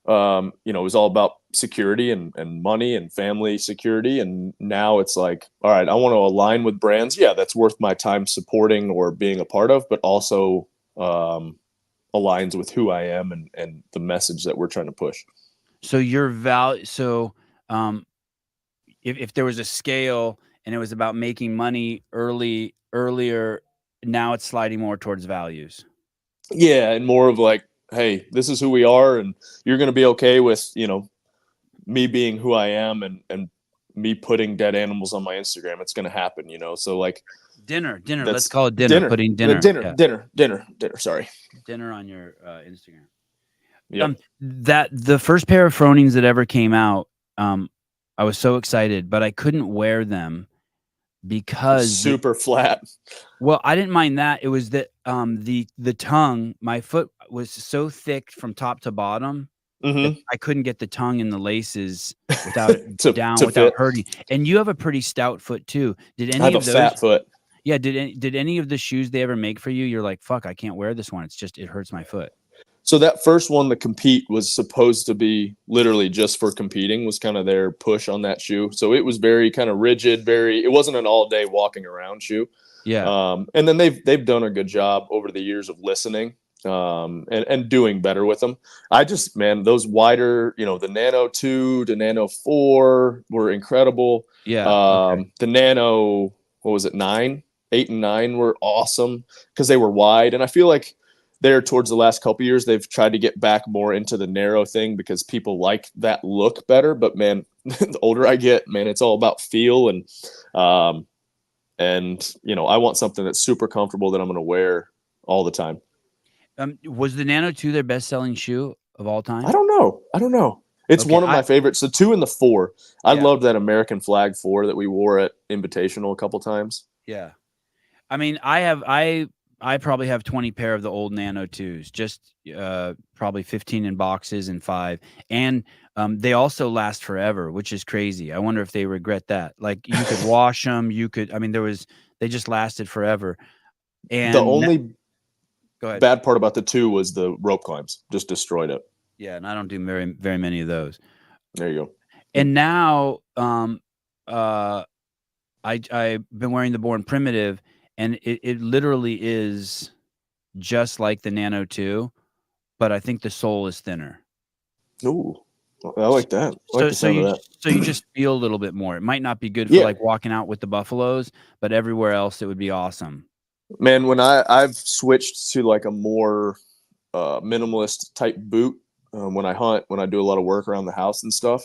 you know, it was all about security and money and family security. And now it's like, all right, I want to align with brands. Yeah, that's worth my time supporting or being a part of, but also aligns with who I am and the message that we're trying to push. So your value, so um, if there was a scale and it was about making money earlier, now it's sliding more towards values. Yeah, and more of like, hey, this is who we are, and you're going to be okay with, you know, me being who I am and me putting dead animals on my Instagram. It's going to happen, you know. So like Dinner. that's Let's call it dinner. Putting dinner. Yeah. dinner. Sorry, Dinner on your Instagram. Yep. That the first pair of Fronings that ever came out, I was so excited, but I couldn't wear them because super flat. well, I didn't mind that. It was that the tongue, my foot was so thick from top to bottom that I couldn't get the tongue in the laces without it down to without fit. hurting. And you have a pretty stout foot too. Did I any have of a those fat foot. Yeah, did any of the shoes they ever make for you, you're like, fuck, I can't wear this one. It's just it hurts my foot. So that first one, the compete, was supposed to be literally just for competing, was kind of their push on that shoe. So it was very kind of rigid, it wasn't an all day walking around shoe. Yeah. And then they've done a good job over the years of listening and doing better with them. I just, man, those wider, you know, the Nano 2 to Nano 4 were incredible. Yeah. Okay. The Nano, what was it, 9, 8 and 9 were awesome because they were wide. And I feel like there towards the last couple of years, they've tried to get back more into the narrow thing because people like that look better. But man, the older I get, man, it's all about feel and you know, I want something that's super comfortable that I'm going to wear all the time. Was the Nano 2 their best selling shoe of all time? I don't know. It's one of my favorites. The 2 and the 4. I loved that American flag 4 that we wore at Invitational a couple times. Yeah. I mean, I probably have 20 pair of the old Nano 2s, just probably 15 in boxes and 5. And they also last forever, which is crazy. I wonder if they regret that. Like you could wash them, I mean, they just lasted forever. And the only go ahead. Bad part about the 2 was the rope climbs, just destroyed it. Yeah, and I don't do very, very many of those. There you go. And now I've been wearing the Born Primitive, and it literally is just like the Nano 2, but I think the sole is thinner. Ooh, I like that. I like the sound of that. So you just feel a little bit more. It might not be good for like walking out with the Buffaloes, but everywhere else it would be awesome. Man, when I've switched to like a more minimalist type boot when I hunt, when I do a lot of work around the house and stuff,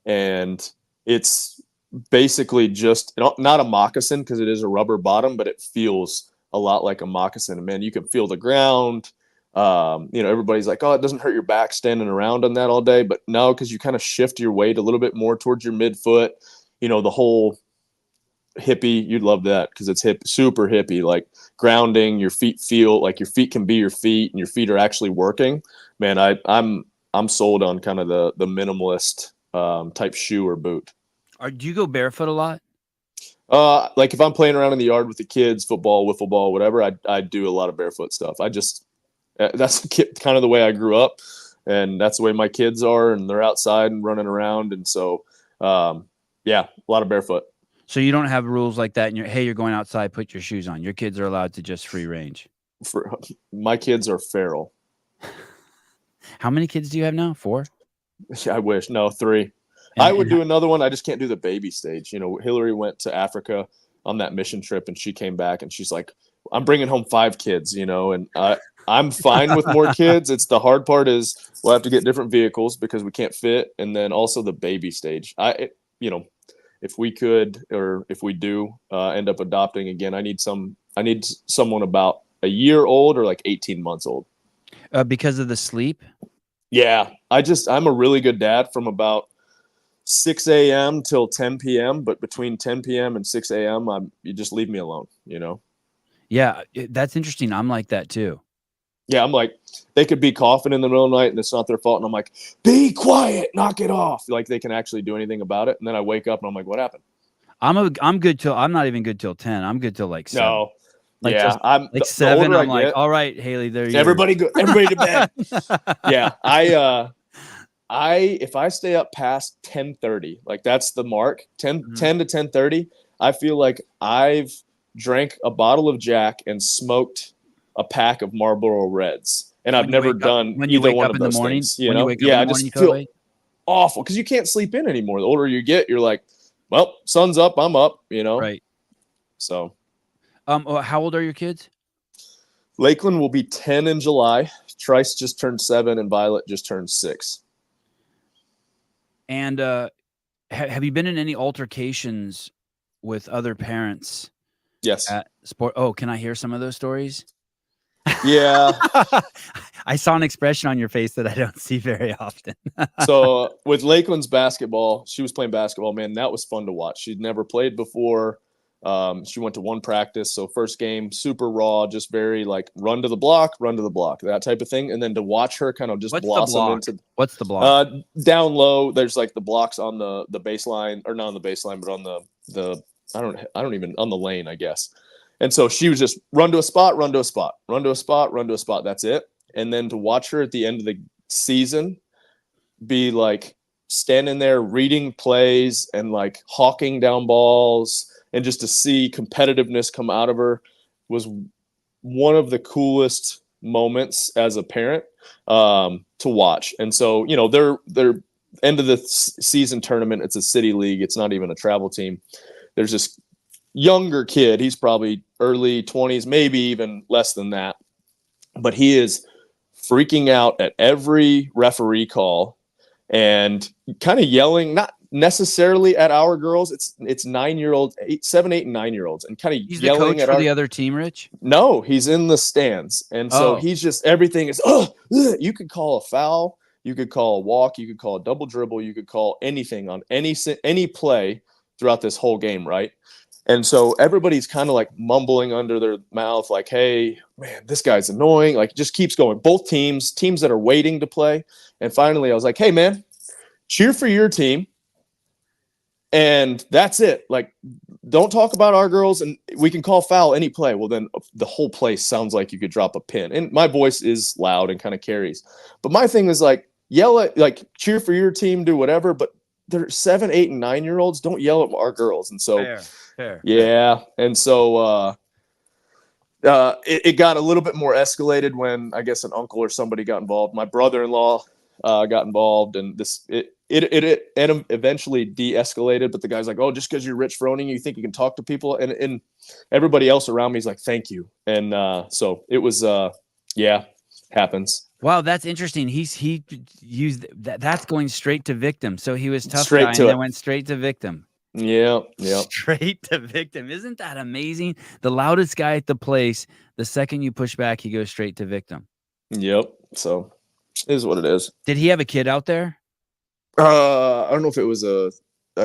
and it's basically just not a moccasin because it is a rubber bottom, but it feels a lot like a moccasin. And man, you can feel the ground. You know, everybody's like, oh, it doesn't hurt your back standing around on that all day, but no, because you kind of shift your weight a little bit more towards your midfoot. You know, the whole hippie, you'd love that because it's super hippie, like grounding. Your feet feel like your feet can be your feet, and your feet are actually working. Man, I'm sold on kind of the minimalist type shoe or boot. Do you go barefoot a lot? Like if I'm playing around in the yard with the kids, football, wiffle ball, whatever, I do a lot of barefoot stuff. That's kind of the way I grew up, and that's the way my kids are, and they're outside and running around, and so yeah, a lot of barefoot. So you don't have rules like that, and you're going outside, put your shoes on. Your kids are allowed to just free range. My kids are feral. How many kids do you have now? 4? I wish. No, 3. I would do another one. I just can't do the baby stage. You know, Hillary went to Africa on that mission trip, and she came back, and she's like, I'm bringing home 5 kids, you know, and I'm fine with more kids. It's the hard part is we'll have to get different vehicles because we can't fit. And then also the baby stage. You know, if we could, or if we do end up adopting again, I need someone about a year old or like 18 months old. Because of the sleep? Yeah. I'm a really good dad from about 6 a.m. till 10 p.m. But between 10 p.m. and 6 a.m., you just leave me alone, you know? Yeah. That's interesting. I'm like that too. Yeah, I'm like, they could be coughing in the middle of the night and it's not their fault. And I'm like, be quiet, knock it off. Like they can actually do anything about it. And then I wake up and I'm like, what happened? I'm good till I'm not even good till 10. I'm good till like 7. No. Like Yeah. till I'm like the 7. older I I'm like, get, all right, Haley, there you everybody to bed. Yeah. If I stay up past 10:30, like that's the mark, 10 to 10:30, I feel like I've drank a bottle of Jack and smoked a pack of Marlboro Reds. And I've never done when you either wake one up of in the those morning. things, When you wake up Yeah, in I the morning, you just feel feel awake? awful because you can't sleep in anymore. The older you get, you're like, well, sun's up, I'm up, Right. So How old are your kids? Lakeland will be 10 in July. Trice just turned 7 and Violet just turned 6. And have you been in any altercations with other parents Yes. at sport? Oh, can I hear some of those stories? Yeah. I saw an expression on your face that I don't see very often. So with Lakeland's basketball, she was playing basketball, man. That was fun to watch. She'd never played before. She went to one practice. So first game, super raw, just very like run to the block, that type of thing. And then to watch her kind of just blossom into What's the block? Down low. There's like the blocks on the baseline, or not on the baseline, but on the I don't even on the lane, I guess. And so she was just run to a spot, run to a spot, run to a spot, run to a spot. That's it. And then to watch her at the end of the season be like standing there reading plays and like hawking down balls, and just to see competitiveness come out of her was one of the coolest moments as a parent to watch. And so, they're end of the season tournament. It's a city league. It's not even a travel team. There's this younger kid. He's probably early 20s, maybe even less than that. But he is freaking out at every referee call and kind of yelling, not necessarily at our girls. It's 9-year-olds, 7, 8, and 9-year-olds, and kind of He's yelling the coach at for the other team, Rich? No, he's in the stands. And so he's just, everything is, you could call a foul, you could call a walk, you could call a double dribble, you could call anything on any play throughout this whole game, right? And so everybody's kind of like mumbling under their mouth, like, hey, man, this guy's annoying. Like, just keeps going. Both teams that are waiting to play. And finally, I was like, hey, man, cheer for your team. And that's it. Like, don't talk about our girls, and we can call foul any play. Well, then the whole place sounds like you could drop a pin. And my voice is loud and kind of carries. But my thing is like, yell at, like, cheer for your team, do whatever. But they're 7, 8, and 9-year-olds. Don't yell at our girls. And so, fair. And so it got a little bit more escalated when I guess an uncle or somebody got involved. My brother-in-law got involved, and it eventually de-escalated. But the guy's like, "Oh, just because you're Rich Froning, you think you can talk to people?" And everybody else around me is like, "Thank you." And so it was, happens. Wow, that's interesting. He used that. That's going straight to victim. So he was tough Straight guy to and it. then went straight to victim. Yeah. Straight to victim. Isn't that amazing? The loudest guy at the place, the second you push back, he goes straight to victim. Yep. So it is what it is. Did he have a kid out there? I don't know if it was a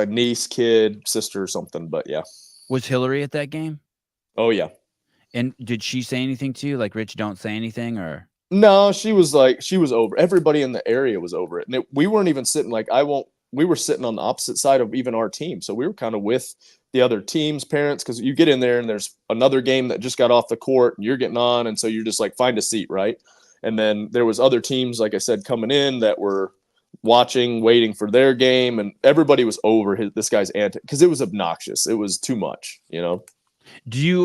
niece, kid, sister, or something, but yeah. Was Hillary at that game? Oh yeah. And did she say anything to you? Like, Rich, don't say anything, or? No, she was over. Everybody in the area was over it. And we weren't even sitting we were sitting on the opposite side of even our team. So we were kind of with the other team's parents, because you get in there and there's another game that just got off the court and you're getting on. And so you're just like, find a seat, right? And then there was other teams, like I said, coming in that were watching, waiting for their game. And everybody was over this guy's antic because it was obnoxious. It was too much, Do you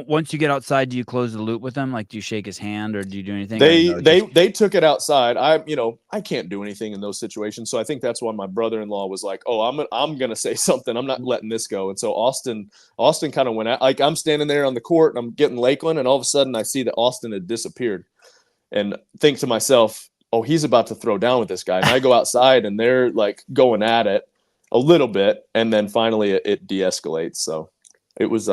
once you get outside, do you close the loop with them? Like, do you shake his hand, or do you do anything? They took it outside. I can't do anything in those situations. So I think that's why my brother-in-law was like, "Oh, I'm gonna say something. I'm not letting this go." And so Austin kind of went out. Like, I'm standing there on the court and I'm getting Lakeland, and all of a sudden I see that Austin had disappeared, and think to myself, "Oh, he's about to throw down with this guy." And I go outside and they're like going at it a little bit, and then finally it de-escalates. So it was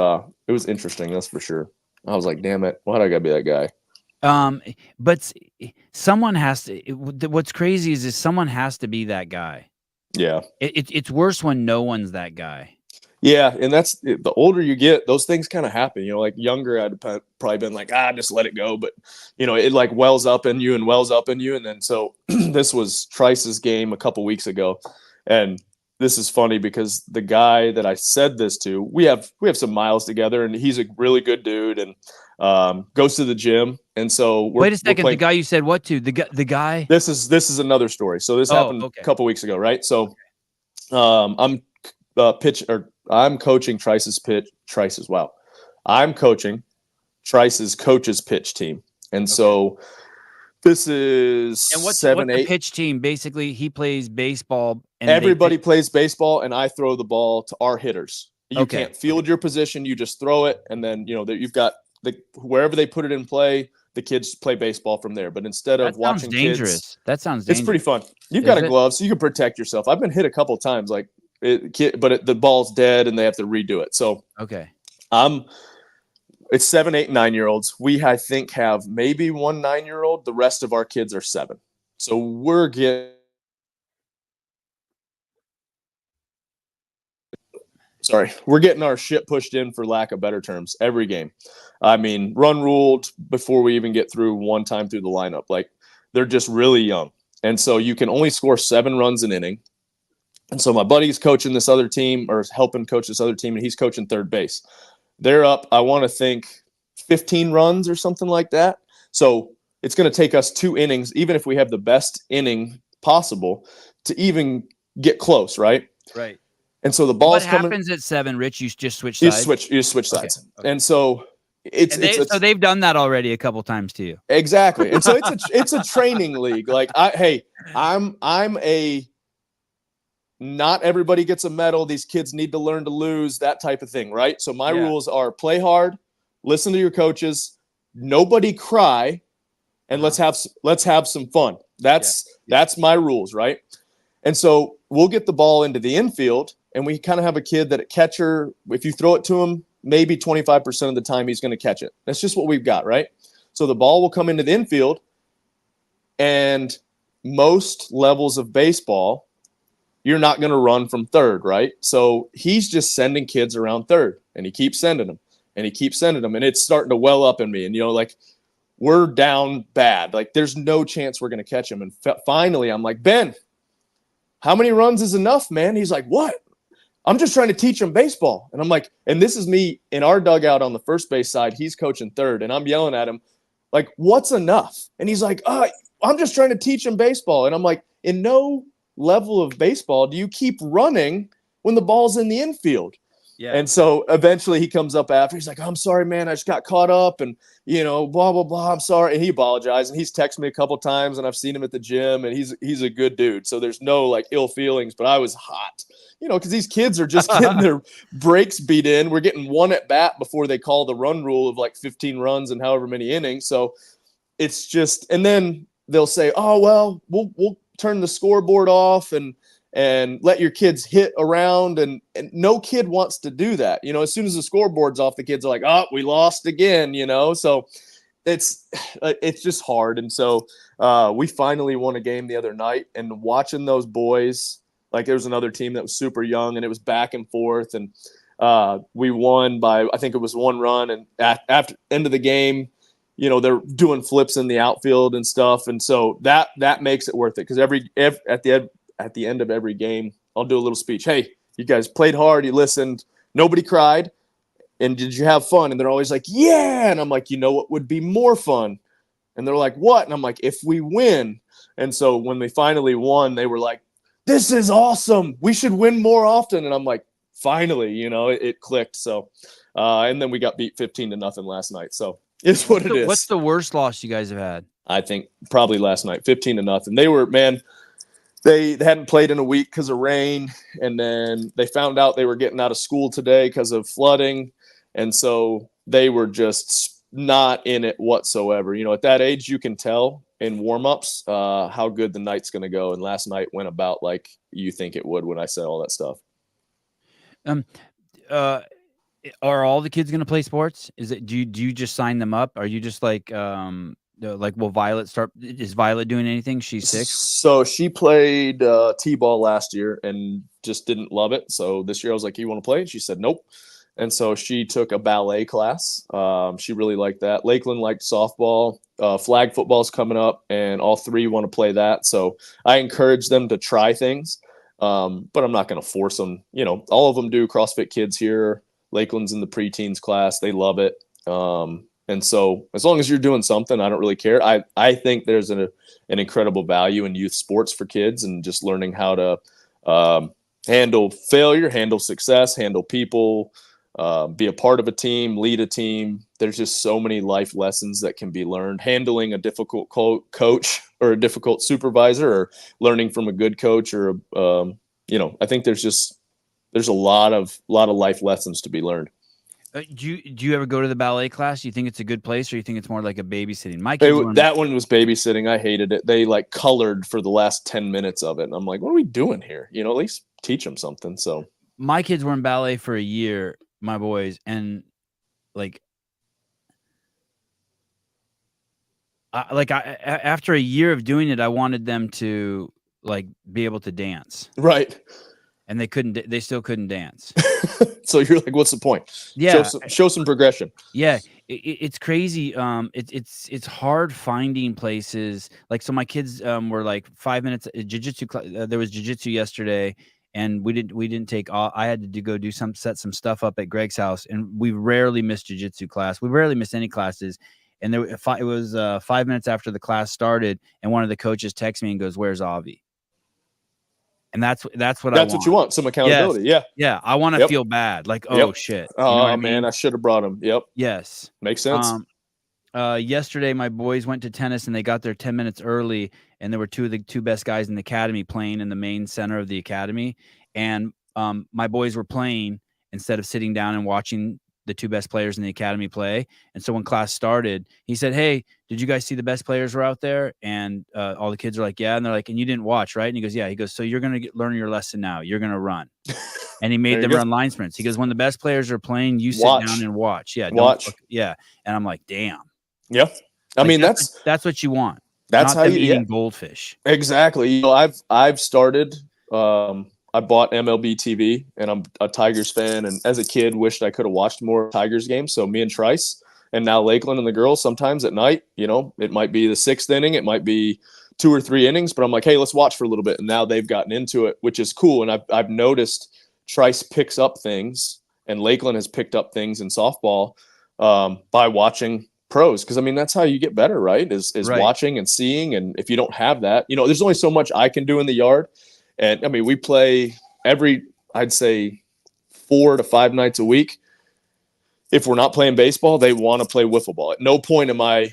interesting, that's for sure. I was like, damn it, why'd I gotta be that guy? But someone has to. What's crazy is someone has to be that guy. Yeah. It's worse when no one's that guy. Yeah, and that's the older you get, those things kind of happen. You know, like younger, I'd probably been like, just let it go. But you know, it like wells up in you and wells up in you. And then so this was Trice's game a couple weeks ago, and this is funny because the guy that I said this to, we have some miles together, and he's a really good dude, and goes to the gym. And so Wait a second, playing, the guy you said what to? The guy? This is another story. So this happened okay. a couple weeks ago, right? So I'm I'm coaching Trice's pitch. Trice's wow. I'm coaching Trice's coach's pitch team, and so this is And what's 7, the 8. pitch team? Basically, he plays baseball, and Everybody plays baseball, and I throw the ball to our hitters. You can't field your position; you just throw it, and then you know that you've got wherever they put it in play, the kids play baseball from there. But instead of watching dangerous. That sounds dangerous. It's pretty fun. You've got a glove, so you can protect yourself. I've been hit a couple of times, like the ball's dead, and they have to redo it. So it's 7, 8, 9-year-olds. We I think have maybe one 9-year-old. The rest of our kids are 7. So we're getting our shit pushed in, for lack of better terms, every game. I mean, run ruled before we even get through one time through the lineup. Like, they're just really young. And so you can only score 7 runs an inning. And so my buddy's coaching this other team, or helping coach this other team, and he's coaching third base. They're up, I want to think, 15 runs or something like that. So it's going to take us 2 innings, even if we have the best inning possible, to even get close, right? Right. And so the ball's coming. What happens at 7, Rich? You just switch sides? You switch sides. Okay. And so so they've done that already a couple times to you. Exactly. And so it's a training league. Like, I'm a not everybody gets a medal. These kids need to learn to lose, that type of thing, right? So my rules are: play hard, listen to your coaches, nobody cry, and let's have some fun. That's my rules, right? And so we'll get the ball into the infield, and we kind of have a kid that at catcher, if you throw it to him, maybe 25% of the time he's going to catch it. That's just what we've got, right? So the ball will come into the infield, and most levels of baseball, you're not going to run from third, right? So he's just sending kids around third, and he keeps sending them, and he keeps sending them, and it's starting to well up in me. And, you know, like, we're down bad. Like, there's no chance we're going to catch him. And finally, I'm like, Ben, how many runs is enough, man? He's like, what? I'm just trying to teach him baseball. And I'm like, and this is me in our dugout on the first base side. He's coaching third, and I'm yelling at him, like, what's enough? And he's like, I'm just trying to teach him baseball. And I'm like, in no level of baseball do you keep running when the ball's in the infield. Yeah. And so eventually he comes up after. He's like, I'm sorry, man. I just got caught up, and, you know, blah, blah, blah. I'm sorry. And he apologized, and he's texted me a couple times, and I've seen him at the gym, and he's a good dude. So there's no like ill feelings, but I was hot, you know, because these kids are just getting their breaks beat in. We're getting one at bat before they call the run rule of like 15 runs and however many innings. So it's just, and then they'll say, oh, well, we'll turn the scoreboard off and let your kids hit around, and no kid wants to do that. You know, as soon as the scoreboard's off, the kids are like, oh, we lost again, you know? So it's just hard. And so we finally won a game the other night, and watching those boys, like, there was another team that was super young, and it was back and forth, and we won by, I think it was 1 run. And after end of the game, you know, they're doing flips in the outfield and stuff. And so that makes it worth it. Cause at the end of every game, I'll do a little speech. Hey, you guys played hard. You listened. Nobody cried. And did you have fun? And they're always like, yeah. And I'm like, you know what would be more fun? And they're like, what? And I'm like, if we win. And so when we finally won, they were like, this is awesome. We should win more often. And I'm like, finally, you know, it clicked. So, and then we got beat 15-0 last night. So it's what it is. What's the worst loss you guys have had? I think probably last night, 15-0. They were, man, they hadn't played in a week because of rain. And then they found out they were getting out of school today because of flooding. And so they were just not in it whatsoever. You know, at that age, you can tell in warm-ups how good the night's going to go. And last night went about like you think it would when I said all that stuff. Are all the kids going to play sports? Is it, do you just sign them up? Are you just like, Like, will Violet start? Is Violet doing anything? She's 6. So she played t-ball last year and just didn't love it. So this year I was like, you want to play? And she said nope. And so she took a ballet class. She really liked that. Lakeland liked softball. Flag football's coming up, and all 3 want to play that. So I encourage them to try things, but I'm not going to force them. You know, all of them do. CrossFit Kids here. Lakeland's in the preteens class. They love it. And so as long as you're doing something, I don't really care. I think there's an incredible value in youth sports for kids and just learning how to handle failure, handle success, handle people, be a part of a team, lead a team. There's just so many life lessons that can be learned. Handling a difficult coach or a difficult supervisor, or learning from a good coach, or you know, I think there's a lot of life lessons to be learned. Do you ever go to the ballet class? Do you think it's a good place, or you think it's more like a babysitting? My kids that one was babysitting. I hated it. They like colored for the last 10 minutes of it. And I'm like, what are we doing here? You know, at least teach them something. So my kids were in ballet for a year, my boys, and like after a year of doing it, I wanted them to like be able to dance. Right. And they couldn't. They still couldn't dance. So you're like, what's the point? Yeah, show some progression. Yeah, it's crazy. It's hard finding places. Like, so my kids were like 5 minutes jiu-jitsu. There was jiu-jitsu yesterday, and we didn't take all. I had to go set some stuff up at Greg's house, and we rarely miss jiu-jitsu class. We rarely miss any classes. And it was 5 minutes after the class started, and one of the coaches texts me and goes, "Where's Avi?" And that's what I want. That's what you want, some accountability. Yes. Yeah. I want to feel bad. Like, oh shit. You know what I mean? I should have brought him. Yep. Yes. Makes sense. Yesterday my boys went to tennis, and they got there 10 minutes early, and there were 2 of the 2 best guys in the academy playing in the main center of the academy. And my boys were playing instead of sitting down and watching the 2 best players in the academy play. And so when class started, he said, "Hey, did you guys see the best players were out there?" And all the kids are like, "Yeah." And they're like, "And you didn't watch, right?" And he goes, "Yeah." He goes, "So you're going to learn your lesson now. You're going to run." And he made them run line sprints. He goes, "When the best players are playing, you sit down and watch." Yeah. Yeah. And I'm like, damn. Yeah. I mean, that's what you want. That's not how them you eating goldfish. Exactly. You know, I've started, I bought MLB TV, and I'm a Tigers fan. And as a kid, wished I could have watched more Tigers games. So me and Trice, and now Lakeland and the girls, sometimes at night, you know, it might be the 6th inning, it might be 2 or 3 innings, but I'm like, hey, let's watch for a little bit. And now they've gotten into it, which is cool. And I've noticed Trice picks up things, and Lakeland has picked up things in softball by watching pros. Because I mean, that's how you get better, right? Is right. Watching and seeing. And if you don't have that, you know, there's only so much I can do in the yard. And I mean, we play I'd say 4 to 5 nights a week. If we're not playing baseball, they want to play wiffle ball. At no point am I,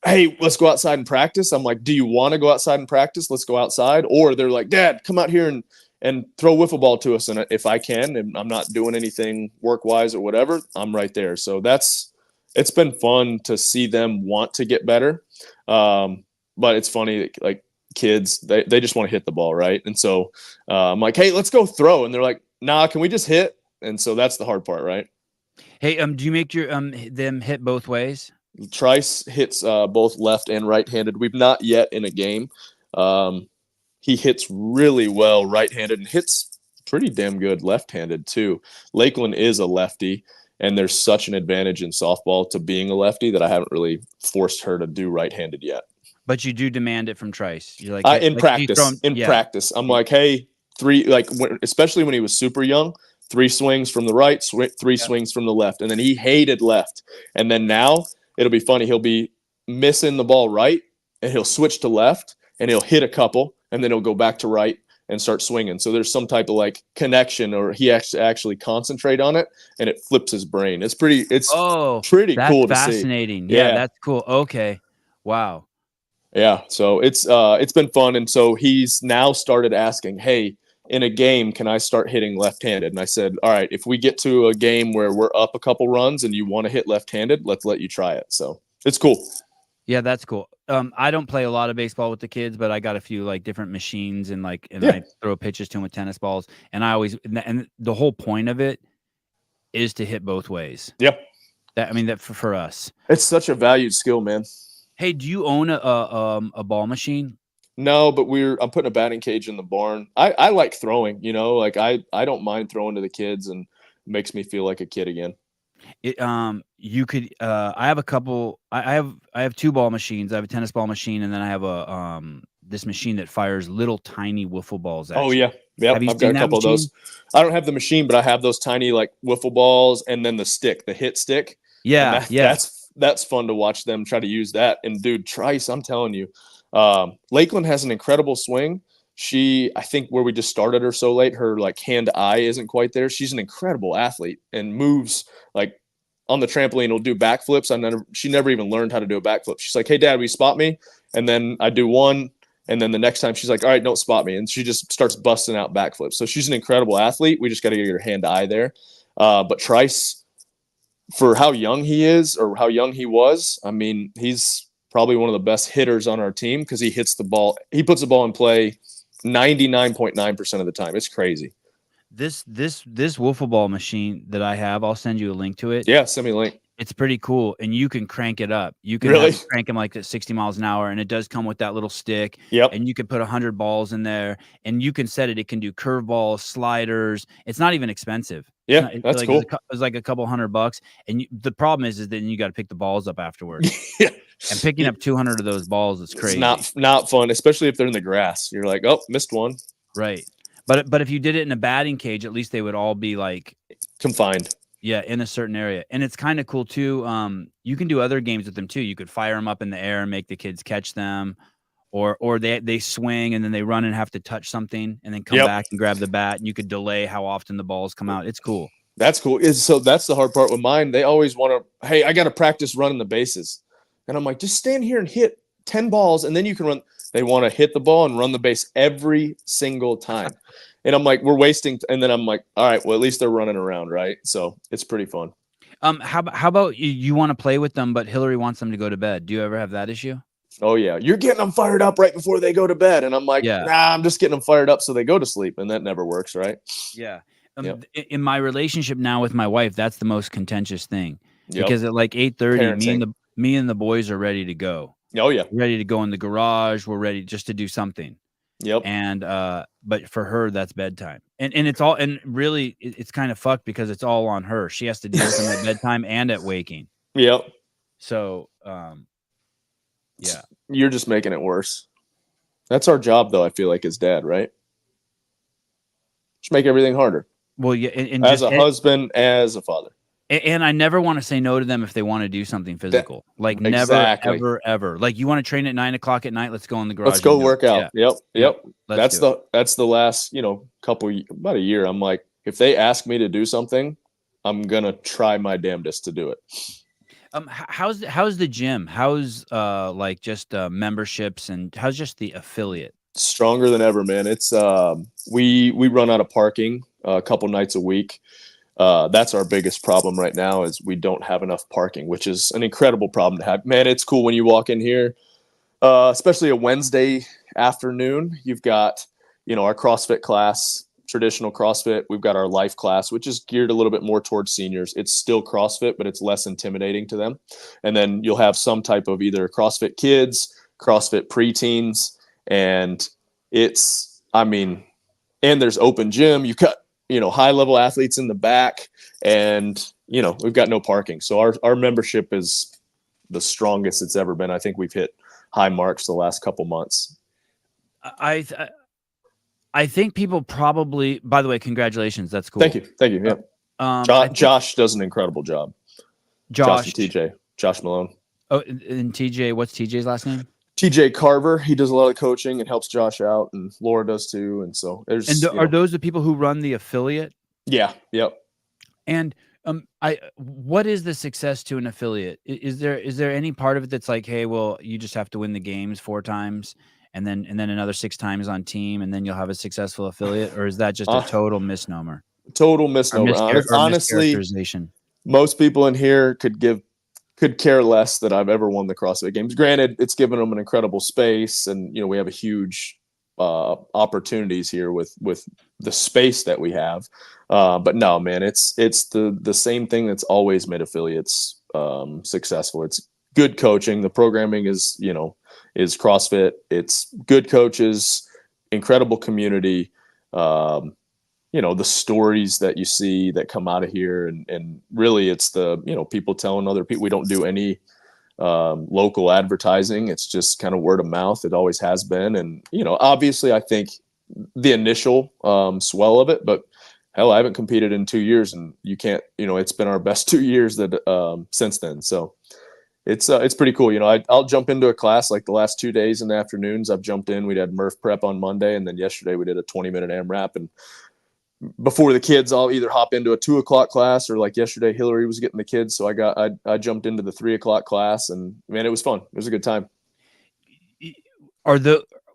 hey, let's go outside and practice. I'm like, do you want to go outside and practice? Let's go outside. Or they're like, Dad, come out here and throw wiffle ball to us. And if I can, and I'm not doing anything work-wise or whatever, I'm right there. So it's been fun to see them want to get better. But it's funny, like, kids, they just want to hit the ball, right? And so I'm like, hey, let's go throw. And they're like, nah, can we just hit? And so that's the hard part, right? Hey, do you make your them hit both ways? Trice hits both left and right-handed. We've not yet in a game. He hits really well right-handed and hits pretty damn good left-handed too. Lakeland is a lefty, and there's such an advantage in softball to being a lefty that I haven't really forced her to do right-handed yet. But you do demand it from Trice. You're like, in practice, I'm like, hey, 3, like, especially when he was super young, 3 swings from the right, 3 swings from the left. And then he hated left. And then now it'll be funny. He'll be missing the ball right, and he'll switch to left, and he'll hit a couple, and then he'll go back to right and start swinging. So there's some type of like connection, or he actually concentrate on it, and it flips his brain. It's pretty cool to see. That's fascinating. Yeah, that's cool. Okay. Wow. Yeah, so it's been fun. And so he's now started asking, hey, in a game, can I start hitting left-handed? And I said, all right, if we get to a game where we're up a couple runs and you want to hit left-handed, let's let you try it. So it's cool. Yeah, that's cool. I don't play a lot of baseball with the kids, but I got a few like different machines, and I throw pitches to them with tennis balls. And and the whole point of it is to hit both ways. Yep. That for us, it's such a valued skill, man. Hey, do you own a ball machine? No, but I'm putting a batting cage in the barn. I like throwing, like I don't mind throwing to the kids, and it makes me feel like a kid again. You could. I have a couple. I have two ball machines. I have a tennis ball machine, and then I have a this machine that fires little tiny wiffle balls Oh at you. yeah. Yep, Have you I've got seen a that couple of machine? those. I don't have the machine, but I have those tiny like wiffle balls, and then the stick, the hit stick, and Yeah, that yeah. that's fun to watch them try to use that. And dude, Trice, I'm telling you, Lakeland has an incredible swing. I think where we just started her so late, her like hand eye isn't quite there. She's an incredible athlete and moves like on the trampoline. Will do backflips. She never even learned how to do a backflip. She's like, "Hey, Dad, will you spot me?" And then I do one, and then the next time she's like, "All right, don't spot me." And she just starts busting out backflips. So she's an incredible athlete. We just got to get her hand eye there. But Trice, for how young he is or how young he was, I mean, he's probably one of the best hitters on our team because he hits the ball. He puts the ball in play 99.9% of the time. It's crazy. This wiffle ball machine that I have, I'll send you a link to it. Yeah, send me a link. It's pretty cool, and you can crank it up. You can Really? crank them like at 60 miles an hour, and it does come with that little stick, Yep. and you can put 100 balls in there, and you can set it. It can do curveballs, sliders. It's not even expensive. It's Yeah, not that's like cool. it's like a couple $100, and the problem is then you got to pick the balls up afterwards. Yeah. And picking up 200 of those balls is It's crazy, not fun, especially if they're in the grass. You're like, oh, missed one. right? But if you did it in a batting cage, at least they would all be like Confined. yeah, in a certain area, and it's kinda cool too, you can do other games with them too. You could fire them up in the air and make the kids catch them, or they swing and then they run and have to touch something and then come Yep. back and grab the bat, and you could delay how often the balls come out. It's cool. That's cool. So that's the hard part with mine. They always want to, hey, I got to practice running the bases. And I'm like, just stand here and hit 10 balls and then you can run. They want to hit the ball and run the base every single time. And I'm like, we're wasting. And then I'm like, all right, well, at least they're running around, right? So it's pretty fun. How about you wanna play with them, but Hillary wants them to go to bed? Do you ever have that issue? Oh, yeah. You're getting them fired up right before they go to bed. And I'm like, Yeah. nah, I'm just getting them fired up so they go to sleep. And that never works, right? Yeah. Yep. In my relationship now with my wife, that's the most contentious thing Yep. because at like 8:30, Parenting. me and the boys are ready to go. Oh, yeah. We're ready to go in the garage. We're ready just to do something. Yep. And but for her, that's bedtime. And it's all and really it's kind of fucked because it's all on her. She has to deal with them at bedtime and at waking. Yep. So yeah. You're just making it worse. That's our job, though, I feel like, as dad, right? Just make everything harder. Well, yeah, and As just a husband, as a father. and I never want to say no to them if they want to do something physical. Like never, Exactly. ever. Like you want to train at 9 o'clock at night? Let's go in the garage. Let's go and do work it. out. Yeah. Yep. Let's do it. That's the last, about a year. I'm like, if they ask me to do something, I'm gonna try my damnedest to do it. How's the gym? How's like just memberships and how's just the affiliate? Stronger than ever, man. It's we run out of parking a couple nights a week. That's our biggest problem right now is we don't have enough parking, which is an incredible problem to have. Man, it's cool when you walk in here, especially a Wednesday afternoon. You've got, our CrossFit class, traditional CrossFit. We've got our life class, which is geared a little bit more towards seniors. It's still CrossFit, but it's less intimidating to them. And then you'll have some type of either CrossFit kids, CrossFit preteens, and and there's open gym. You cut, high level athletes in the back, and we've got no parking. So our membership is the strongest it's ever been. I think we've hit high marks the last couple months. I think people probably. By the way, congratulations. That's cool. Thank you. Yeah. Josh does an incredible job. Josh and TJ. Josh Malone. Oh, and TJ. What's TJ's last name? TJ Carver. He does a lot of coaching and helps Josh out, and Laura does too. And so are those the people who run the affiliate? Yeah. Yep. And what is the success to an affiliate? Is there any part of it that's like, hey, well, you just have to win the games 4 times and then another 6 times on team, and then you'll have a successful affiliate, or is that just a total misnomer? Total misnomer. Honestly, most people in here could care less that I've ever won the CrossFit Games. Granted, it's given them an incredible space, and we have a huge opportunities here with the space that we have. But no, man, it's the same thing that's always made affiliates successful. It's good coaching. The programming is, you know, is CrossFit. It's good coaches, incredible community. You know, the stories that you see that come out of here, and really it's the, you know, people telling other people. We don't do any local advertising. It's just kind of word of mouth. It always has been. And, you know, obviously I think the initial swell of it, but hell, I haven't competed in 2 years, and you can't, you know, it's been our best 2 years that since then. So it's pretty cool. You know, I'll jump into a class like the last 2 days in the afternoons. I've jumped in. We had Murph prep on Monday, and then yesterday we did a 20-minute AMRAP. And before the kids, I'll either hop into a 2:00 class, or like yesterday, Hillary was getting the kids, so I jumped into the 3:00 class, and man, it was fun. It was a good time.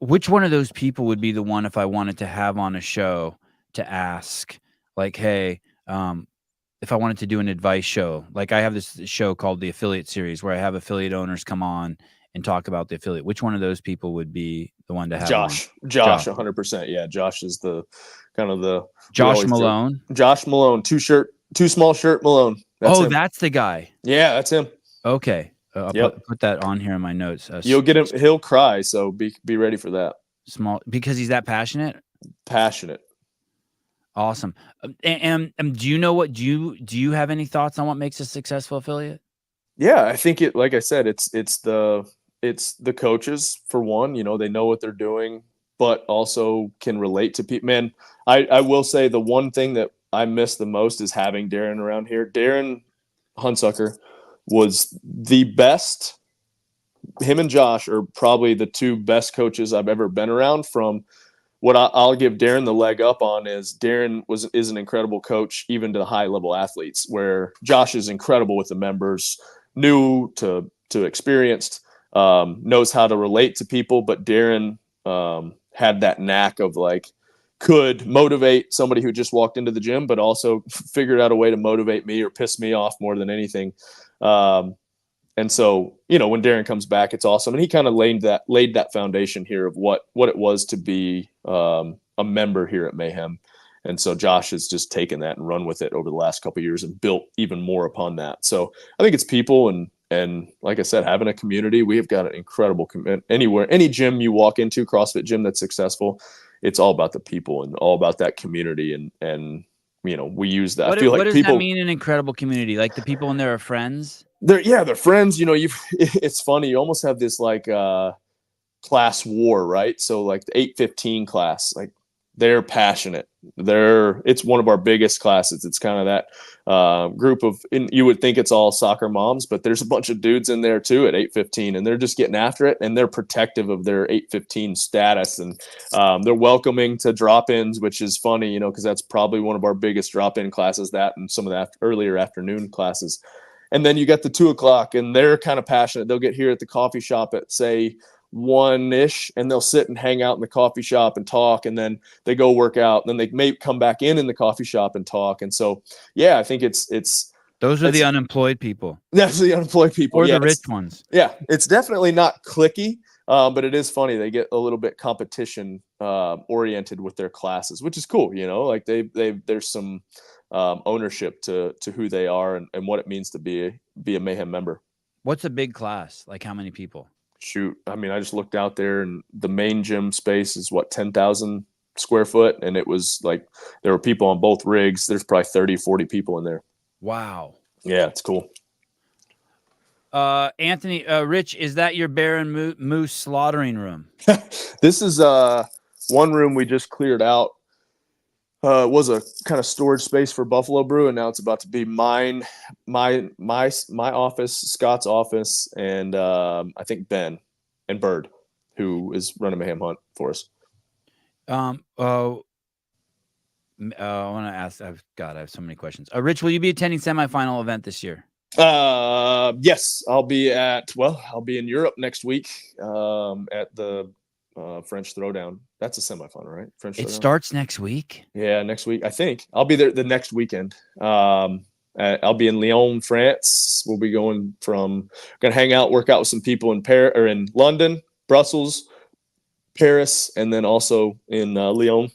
Which one of those people would be the one if I wanted to have on a show to ask, like, hey, if I wanted to do an advice show, like I have this show called the Affiliate Series where I have affiliate owners come on and talk about the affiliate. Which one of those people would be the one to have Josh, on? 100%. Yeah, Josh is the kind of the Josh Malone. Josh Malone, too small shirt Malone. That's him. That's the guy. Yeah, that's him. Okay, I'll put that on here in my notes. You'll get him. He'll cry, so be ready for that. Small, because he's that passionate. Passionate. Awesome. And do you know what do you have any thoughts on what makes a successful affiliate? Yeah, I think it. Like I said, it's the coaches for one. You know, they know what they're doing, but also can relate to people. Man, I will say the one thing that I miss the most is having Darren around here. Darren Hunsucker was the best. Him and Josh are probably the two best coaches I've ever been around. From what I'll give Darren the leg up on is Darren is an incredible coach, even to high level athletes, where Josh is incredible with the members, new to experienced, knows how to relate to people. But Darren had that knack of like, could motivate somebody who just walked into the gym, but also figured out a way to motivate me or piss me off more than anything. And so, you know, when Darren comes back, it's awesome. And he kind of laid that foundation here of what it was to be a member here at Mayhem. And so Josh has just taken that and run with it over the last couple of years and built even more upon that. So I think it's people and like I said, having a community. We have got an incredible community. Any gym you walk into, CrossFit gym that's successful, it's all about the people and all about that community. And you know, we use that. What does that mean, an incredible community? Like the people in there are friends? They're friends. You know, it's funny. You almost have this like class war, right? So like the 815 class, like they're passionate. It's one of our biggest classes. It's kind of that group of, you would think it's all soccer moms, but there's a bunch of dudes in there too at 815, and they're just getting after it, and they're protective of their 815 status, and they're welcoming to drop-ins, which is funny, you know, because that's probably one of our biggest drop-in classes, that and some of the earlier afternoon classes. And then you got the 2:00, and they're kind of passionate. They'll get here at the coffee shop at say 1-ish, and they'll sit and hang out in the coffee shop and talk, and then they go work out, and then they may come back in the coffee shop and talk. And so, yeah, I think it's those are the unemployed people. That's the unemployed people, or the rich ones. Yeah, it's definitely not cliquey, but it is funny. They get a little bit competition oriented with their classes, which is cool. You know, like there's some ownership to who they are and what it means to be a Mayhem member. What's a big class? Like how many people? Shoot, I mean, I just looked out there, and the main gym space is 10,000 square foot, and it was like there were people on both rigs. There's probably 30, 40 people in there. Wow. Yeah, it's cool. Anthony, Rich, is that your bear and moose slaughtering room? This is one room we just cleared out. It was a kind of storage space for Buffalo Brew, and now it's about to be my office, Scott's office, and I think Ben and Bird, who is running Mayhem Hunt for us. I want to ask. I have so many questions. Rich, will you be attending semifinal event this year? Yes, I'll be in Europe next week at the French Throwdown. That's a semifinal, right? French Throwdown. Starts next week. Yeah, next week. I think I'll be there the next weekend. I'll be in Lyon, France. We'll be gonna hang out, work out with some people in London, Brussels, Paris, and then also in Lyon.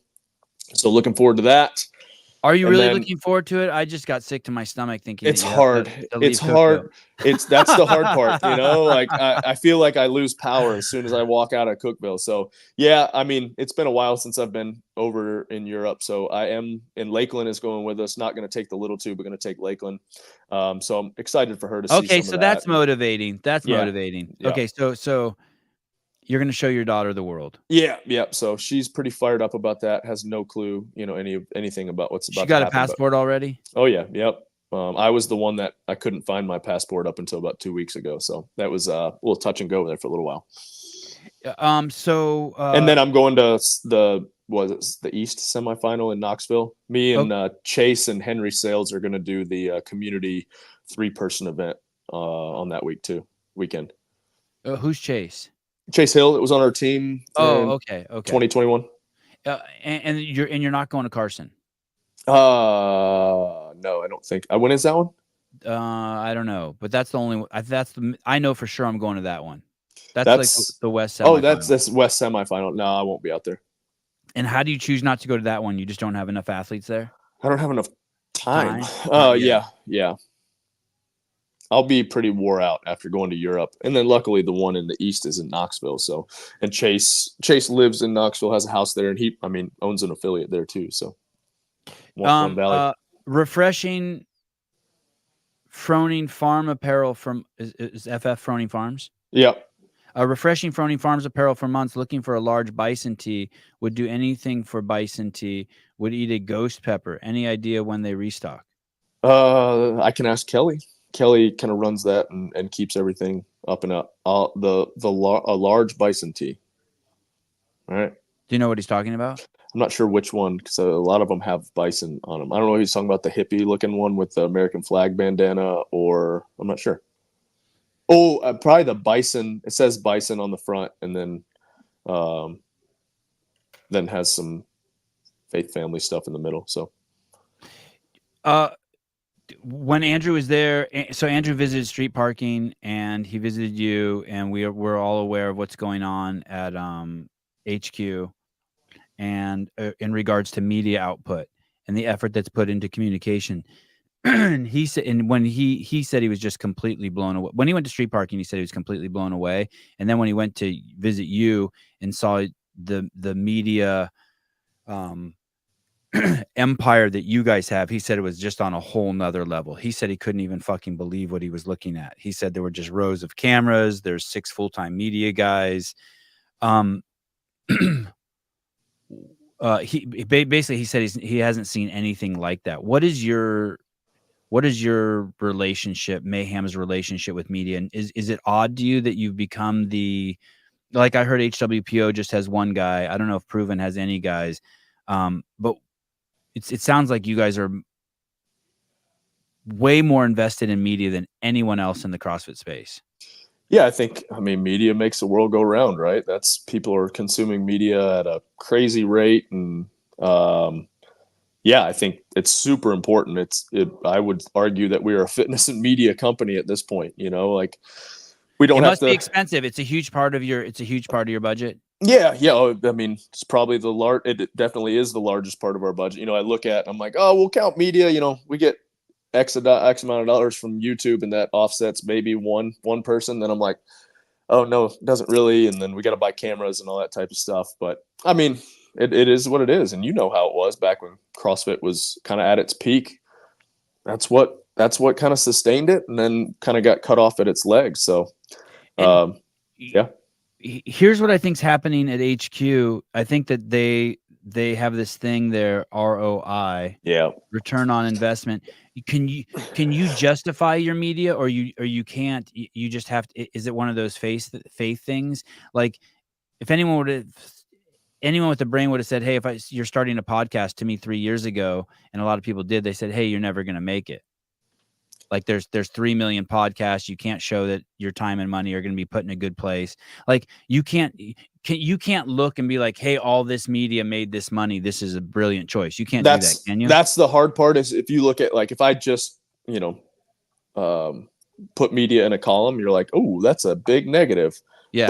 So looking forward to that. Are you And really then looking forward to it? I just got sick to my stomach thinking it's that you have hard. to It's leave Cookville. hard. That's the hard part, you know, like I feel like I lose power as soon as I walk out of Cookville. So yeah, I mean, it's been a while since I've been over in Europe. So I am in Lakeland is going with us, not going to take the little two, but going to take Lakeland. So I'm excited for her to see Okay, some of so that. that's motivating. That's Yeah. motivating. Yeah. Okay, so you're gonna show your daughter the world. Yeah. Yeah. So she's pretty fired up about that. Has no clue, you know, anything about what's She about to got a happen. But passport already? oh yeah. Yep. I was the one that I couldn't find my passport up until about 2 weeks ago. So that was a little touch and go there for a little while. And then I'm going to the East semifinal in Knoxville. Me and Chase and Henry Sales are going to do the community 3-person event on that weekend. Who's Chase? Chase Hill, it was on our team. Oh, okay. 2021. And you're not going to Carson. No, I don't think. When is that one? I don't know, but that's the only one. I know for sure I'm going to that one. That's like the West semifinal. Oh, that's West semifinal. No, I won't be out there. And how do you choose not to go to that one? You just don't have enough athletes there? I don't have enough time. Yeah. I'll be pretty wore out after going to Europe. And then luckily the one in the East is in Knoxville. So, and Chase lives in Knoxville, has a house there, and he owns an affiliate there too. So one Valley. Refreshing Froning Farm apparel from is FF Froning Farms? Yeah. Refreshing Froning Farms apparel for months, looking for a large bison tee, would do anything for bison tee, would eat a ghost pepper. Any idea when they restock? I can ask Kelly. Kelly kind of runs that and keeps everything up and up. A large bison tee. All right. Do you know what he's talking about? I'm not sure which one because a lot of them have bison on them. I don't know if he's talking about the hippie looking one with the American flag bandana, or I'm not sure. Oh, probably the bison. It says bison on the front, and then has some faith family stuff in the middle. So, when Andrew was there, so Andrew visited street parking, and he visited you, and we're all aware of what's going on at HQ, and in regards to media output and the effort that's put into communication. And he said, and when he said he was just completely blown away. When he went to street parking, he said he was completely blown away. And then when he went to visit you and saw the media empire that you guys have, he said it was just on a whole nother level. He said he couldn't even fucking believe what he was looking at. He said there were just rows of cameras. There's 6 full-time media guys. He basically, he said he hasn't seen anything like that. What is your relationship, Mayhem's relationship with media? And is it odd to you that you've become like I heard HWPO just has one guy. I don't know if Proven has any guys. But it sounds like you guys are way more invested in media than anyone else in the CrossFit space. Yeah, I mean, media makes the world go round, right? People are consuming media at a crazy rate. And, yeah, I think it's super important. I would argue that we are a fitness and media company at this point, you know, like we don't have to. It must be expensive. It's a huge part of your budget. Yeah. I mean, it's probably it definitely is the largest part of our budget. You know, I'm like, oh, we'll count media. You know, we get X amount of dollars from YouTube, and that offsets maybe one person. Then I'm like, oh no, it doesn't really. And then we got to buy cameras and all that type of stuff. But I mean, it is what it is. And you know how it was back when CrossFit was kind of at its peak. That's what kind of sustained it, and then kind of got cut off at its legs. So, yeah. Here's what I think's happening at HQ. I think that they have this thing there, ROI, return on investment. Can you justify your media, or you can't? You just have to. Is it one of those faith things? Like, if anyone with a brain would have said, "Hey, you're starting a podcast," to me 3 years ago, and a lot of people did, they said, "Hey, you're never going to make it." Like there's 3 million podcasts. You can't show that your time and money are going to be put in a good place. Like you can't look and be like, hey, all this media made this money. This is a brilliant choice. You can't do that, can you? That's the hard part is if you look at, like, if I just, put media in a column, you're like, oh, that's a big negative. Yeah.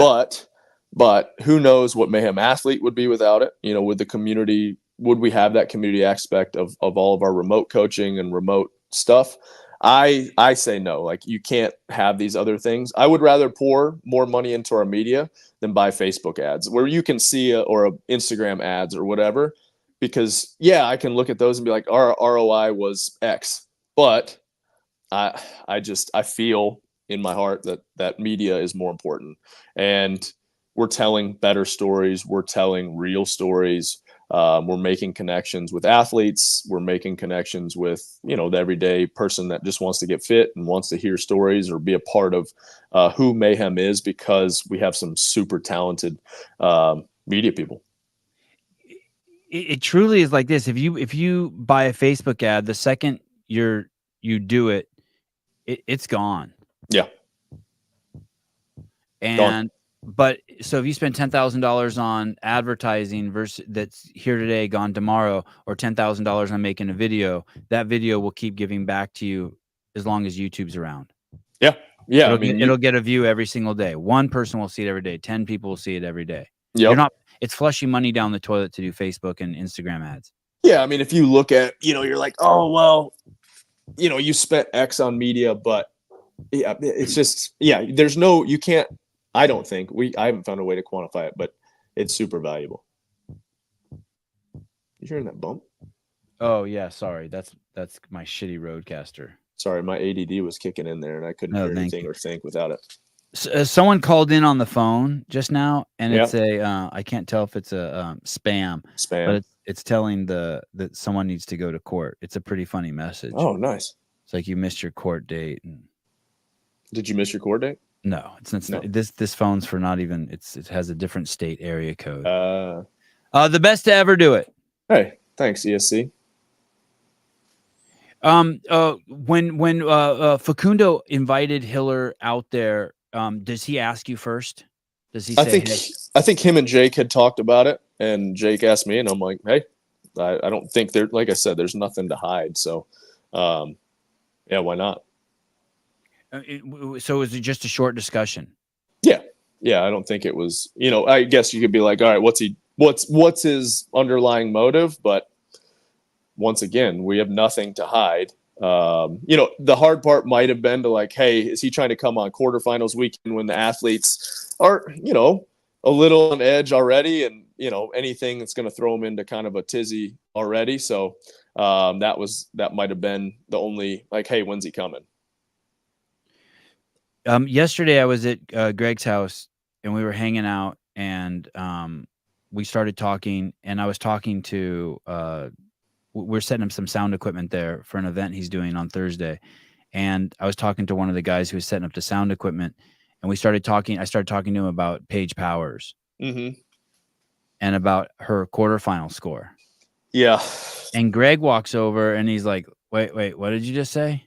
But who knows what Mayhem Athlete would be without it, with the community would we have that community aspect of all of our remote coaching and remote stuff? I say no. Like, you can't have these other things. I would rather pour more money into our media than buy Facebook ads, where you can see or Instagram ads or whatever. Because yeah, I can look at those and be like, our ROI was X, but I feel in my heart that media is more important, and we're telling better stories. We're telling real stories. We're making connections with athletes. We're making connections with, the everyday person that just wants to get fit and wants to hear stories or be a part of who Mayhem is, because we have some super talented media people. It truly is like this. If you buy a Facebook ad, the second you do it, it's gone. Yeah. And but so if you spend $10,000 on advertising versus that's here today, gone tomorrow, or $10,000 on making a video, that video will keep giving back to you as long as YouTube's around. Yeah. Yeah. It'll get a view every single day. One person will see it every day. 10 people will see it every day. Yep. It's flushing money down the toilet to do Facebook and Instagram ads. Yeah. I mean, if you look at, you're like, oh, well, you spent X on media, but yeah, it's just, there's no, you can't, I don't think I haven't found a way to quantify it, but it's super valuable. You hearing that bump? Oh yeah. Sorry. That's my shitty Roadcaster. Sorry. My ADD was kicking in there and I couldn't hear anything or think without it. Someone called in on the phone just now, and it's I can't tell if it's a spam, but it's telling that someone needs to go to court. It's a pretty funny message. Oh, nice. It's like, you missed your court date. Did you miss your court date? No, it's no. This phone's for not even. It has a different state area code. The best to ever do it. Hey, thanks, ESC. When Facundo invited Hiller out there, does he ask you first? Does he say, I think him and Jake had talked about it, and Jake asked me, and I'm like, hey, I don't think like I said, there's nothing to hide. So, yeah, why not? So is it just a short discussion? Yeah. Yeah. I don't think it was, I guess you could be like, all right, what's his underlying motive? But once again, we have nothing to hide. The hard part might have been to like, hey, is he trying to come on quarterfinals weekend when the athletes are, a little on edge already, and, anything that's going to throw them into kind of a tizzy already. So that might have been the only, like, hey, when's he coming? Yesterday I was at Greg's house and we were hanging out, and we started talking, and I was talking to we're setting up some sound equipment there for an event he's doing on Thursday. And I was talking to one of the guys who was setting up the sound equipment, and I started talking to him about Paige Powers and about her quarterfinal score. Yeah. And Greg walks over and he's like, wait, what did you just say?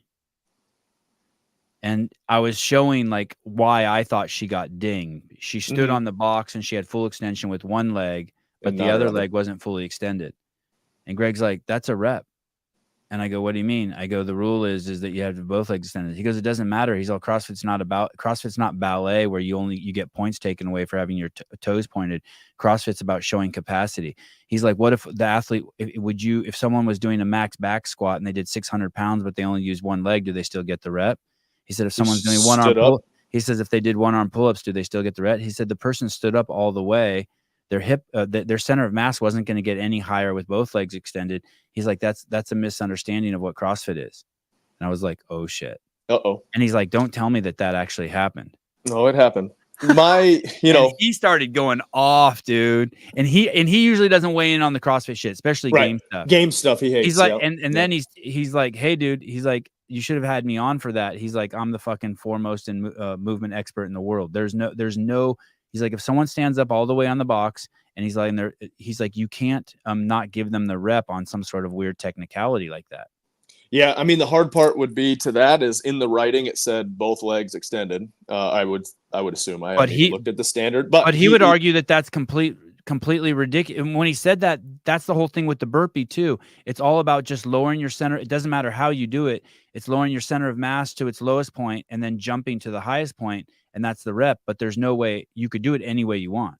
And I was showing like why I thought she got dinged. She stood on the box and she had full extension with one leg, but the other leg wasn't fully extended. And Greg's like, that's a rep. And I go, what do you mean? I go, the rule is that you have both legs extended. He goes, it doesn't matter. He's all, CrossFit's not ballet where you get points taken away for having your toes pointed. CrossFit's about showing capacity. He's like, what if the athlete, if someone was doing a max back squat and they did 600 pounds, but they only used one leg, do they still get the rep? He said, if someone's doing one arm pull, he says, if they did one arm pull-ups, do they still get the rep? He said, the person stood up all the way. Their hip, their center of mass wasn't going to get any higher with both legs extended. He's like, that's a misunderstanding of what CrossFit is. And I was like, oh shit. Uh-oh. And he's like, don't tell me that actually happened. No, it happened. He started going off, dude. And he usually doesn't weigh in on the CrossFit shit, especially game stuff. Game stuff he hates. He's like, then he's like, hey, dude. He's like, you should have had me on for that. He's like, I'm the fucking foremost in movement expert in the world. There's no. He's like, if someone stands up all the way on the box and he's like, you can't not give them the rep on some sort of weird technicality like that. Yeah, I mean, the hard part would be to that is in the writing it said both legs extended. I would assume. I haven't looked at the standard, but he would argue that that's completely ridiculous. And when he said that, that's the whole thing with the burpee too. It's all about just lowering your center. It doesn't matter how you do it. It's lowering your center of mass to its lowest point and then jumping to the highest point, and that's the rep. But there's no way you could do it any way you want.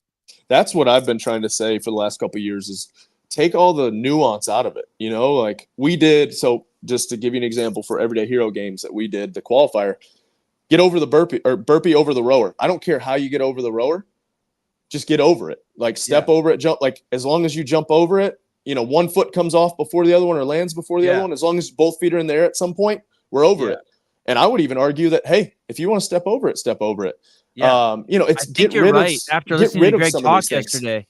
That's what I've been trying to say for the last couple of years is take all the nuance out of it. You know, like we did. So just to give you an example for Everyday Hero games that we did, the qualifier, get over the burpee or burpee over the rower. I don't care how you get over the rower. Just get over it. Like step over it, jump. Like as long as you jump over it, you know, one foot comes off before the other one or lands before the other one. As long as both feet are in the air at some point, we're over it. And I would even argue that, hey, if you want to step over it, step over it. Yeah. You know, it's I think you're right. After listening to Greg talk yesterday,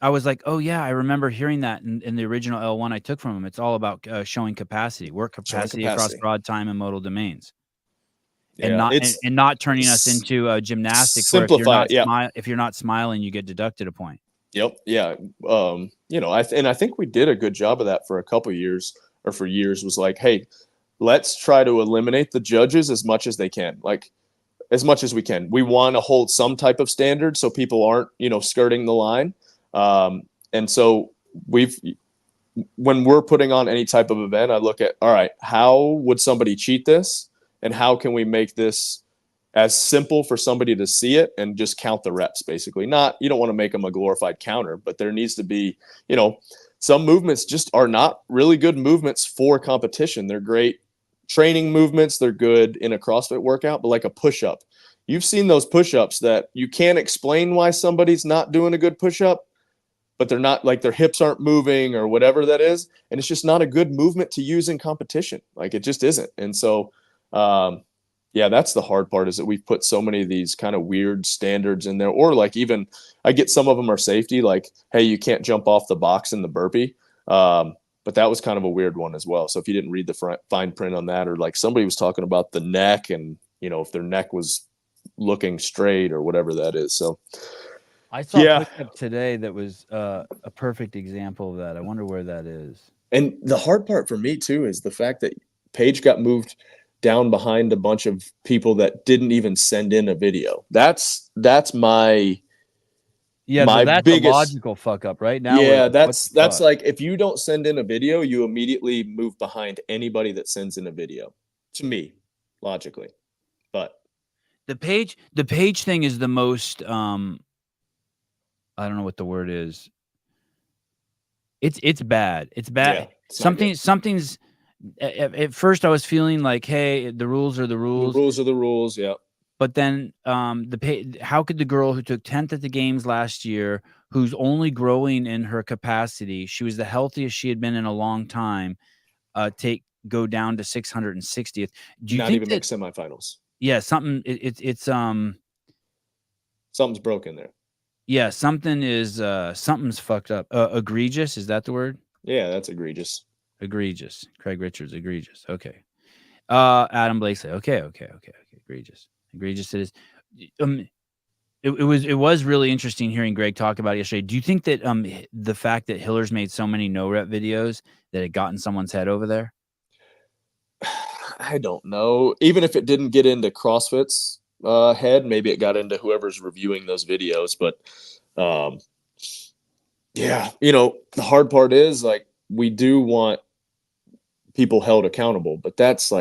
I was like, oh yeah, I remember hearing that in the original L1 I took from him. It's all about showing capacity, work capacity across broad time and modal domains. And not turning us into gymnastics where if you're not smiling, you get deducted a point. Yep. Yeah. You know, I think we did a good job of that for a couple of years or for years. Was like, hey, let's try to eliminate the judges as much as they can, like as much as we can. We want to hold some type of standard so people aren't, you know, skirting the line. And so when we're putting on any type of event, I look at, all right, how would somebody cheat this? And how can we make this as simple for somebody to see it and just count the reps, basically? Not, you don't want to make them a glorified counter, but there needs to be, you know, some movements just are not really good movements for competition. They're great training movements. They're good in a CrossFit workout, but like a push-up, you've seen those push-ups that you can't explain why somebody's not doing a good push-up, but they're not, like their hips aren't moving or whatever that is. And it's just not a good movement to use in competition. Like it just isn't. And so, yeah, that's the hard part, is that we've put so many of these kind of weird standards in there. Or like, even I get some of them are safety, like, hey, you can't jump off the box in the burpee. But that was kind of a weird one as well. So if you didn't read the fine print on that, or like somebody was talking about the neck and, you know, if their neck was looking straight or whatever that is. So I saw a push-up today that was a perfect example of that. I wonder where that is. And the hard part for me too is the fact that Paige got moved down behind a bunch of people that didn't even send in a video. That's my that's biggest a logical fuck up right now. Yeah, that's like, if you don't send in a video, you immediately move behind anybody that sends in a video, to me, logically. But the Paige thing is the most I don't know what the word is. It's bad. It's bad. Yeah, something's at first I was feeling like, hey, the rules are the rules. The rules are the rules, yeah. But then how could the girl who took 10th at the games last year, who's only growing in her capacity, she was the healthiest she had been in a long time, go down to 660th? Do you not think even make semifinals? Yeah, something it's something's broken there. Yeah, something's fucked up. Egregious, is that the word? Yeah, that's egregious. Egregious. Craig Richards, egregious. Okay. Adam Blakeslee. Okay. Egregious it is. It was really interesting hearing Greg talk about it yesterday. Do you think that the fact that Hiller's made so many no rep videos that it got in someone's head over there? I don't know. Even if it didn't get into CrossFit's head, maybe it got into whoever's reviewing those videos. But yeah, you know, the hard part is, like, we do want people held accountable, but that's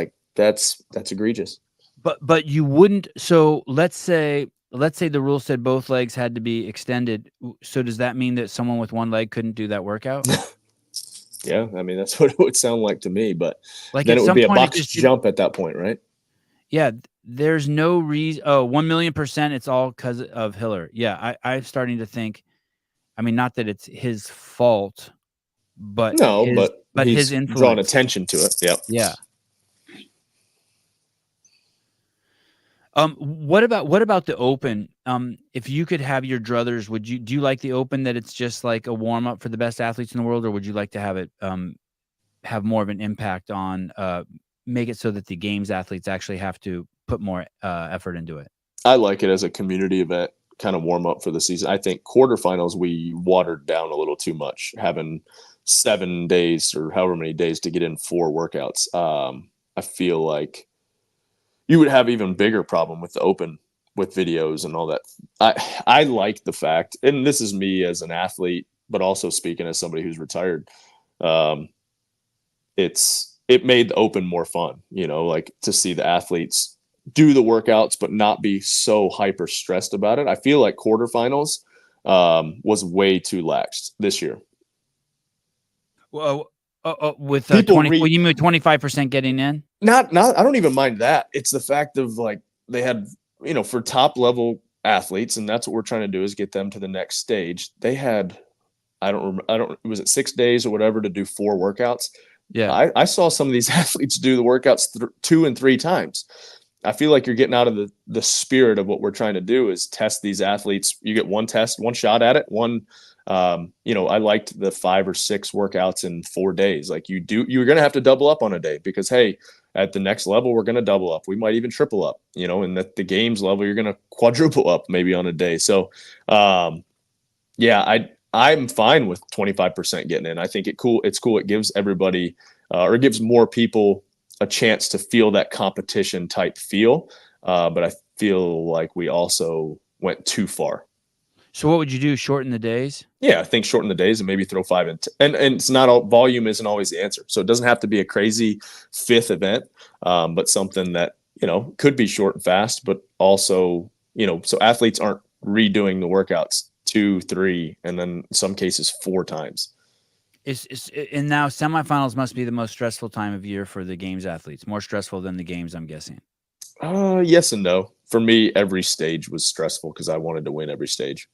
egregious. But you wouldn't. So let's say the rule said both legs had to be extended. So does that mean that someone with one leg couldn't do that workout? Yeah, I mean, that's what it would sound like to me. But like, then it would be a box jump at that point, right? Yeah, there's no reason. Oh, 1,000,000%. It's all because of Hiller. Yeah, I'm starting to think. I mean, not that it's his fault, but but his influence, drawn attention to it. Yep. Yeah. What about the Open? If you could have your druthers, do you like the Open, that it's just like a warm up for the best athletes in the world, or would you like to have it have more of an impact on make it so that the games athletes actually have to put more effort into it? I like it as a community event, kind of warm up for the season. I think quarterfinals we watered down a little too much, having 7 days or however many days to get in 4 workouts. I feel like you would have even bigger problem with the Open with videos and all that. I like the fact, and this is me as an athlete, but also speaking as somebody who's retired, it made the Open more fun, you know, like to see the athletes do the workouts, but not be so hyper stressed about it. I feel like quarterfinals was way too lax this year. Well, with People 20, you mean 25% getting in? not I don't even mind that. It's the fact of like they had, for top level athletes, and that's what we're trying to do is get them to the next stage. They had I don't remember, was it 6 days or whatever to do 4 workouts. Yeah. I saw some of these athletes do the workouts 2 and 3 times. I feel like you're getting out of the spirit of what we're trying to do is test these athletes. You get one shot at it. I liked the 5 or 6 workouts in 4 days. Like you're going to have to double up on a day because, hey, at the next level, we're going to double up. We might even triple up, and at the games level, you're going to quadruple up maybe on a day. So, I'm fine with 25% getting in. I think it's cool. It gives everybody, or it gives more people a chance to feel that competition type feel. But I feel like we also went too far. So what would you do? Shorten the days? Yeah, I think shorten the days and maybe throw 5 and it's not all volume isn't always the answer. So it doesn't have to be a crazy 5th event, but something that, could be short and fast, but also, so athletes aren't redoing the workouts 2, 3, and then in some cases 4 times. And now semifinals must be the most stressful time of year for the games athletes. More stressful than the games, I'm guessing. Yes and no. For me, every stage was stressful because I wanted to win every stage.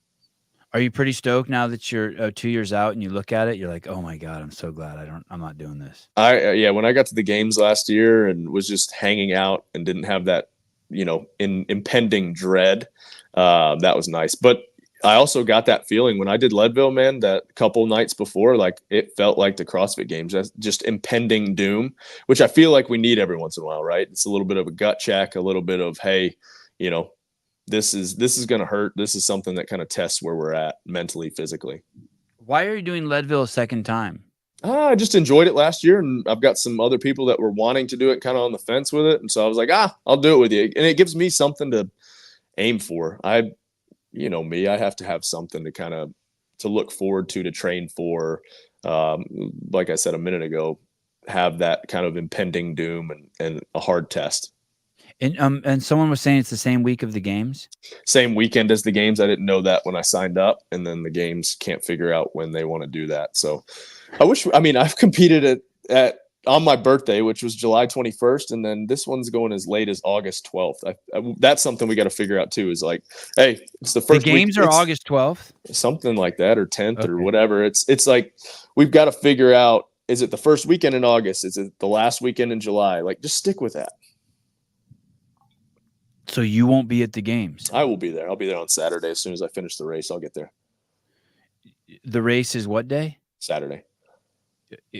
Are you pretty stoked now that you're 2 years out and you look at it? You're like, oh my God, I'm so glad I'm not doing this. When I got to the games last year and was just hanging out and didn't have that, impending dread, that was nice. But I also got that feeling when I did Leadville, man, that couple nights before, like it felt like the CrossFit Games, that's just impending doom, which I feel like we need every once in a while, right? It's a little bit of a gut check, a little bit of, hey, this is going to hurt. This is something that kind of tests where we're at mentally, physically. Why are you doing Leadville a second time? I just enjoyed it last year, and I've got some other people that were wanting to do it, kind of on the fence with it. And so I was like, I'll do it with you. And it gives me something to aim for. Me, I have to have something to kind of to look forward to train for. Like I said a minute ago, have that kind of impending doom and a hard test. And someone was saying it's the same week of the games? Same weekend as the games. I didn't know that when I signed up, and then the games can't figure out when they want to do that. So I've competed at on my birthday, which was July 21st, and then this one's going as late as August 12th. That's something we got to figure out too. Is like, hey, it's the first. The games are August 12th, something like that, or 10th, or whatever. It's like we've got to figure out: is it the first weekend in August? Is it the last weekend in July? Like, just stick with that. So you won't be at the games? I will be there. I'll be there on Saturday. As soon as I finish the race, I'll get there. The race is what day? Saturday.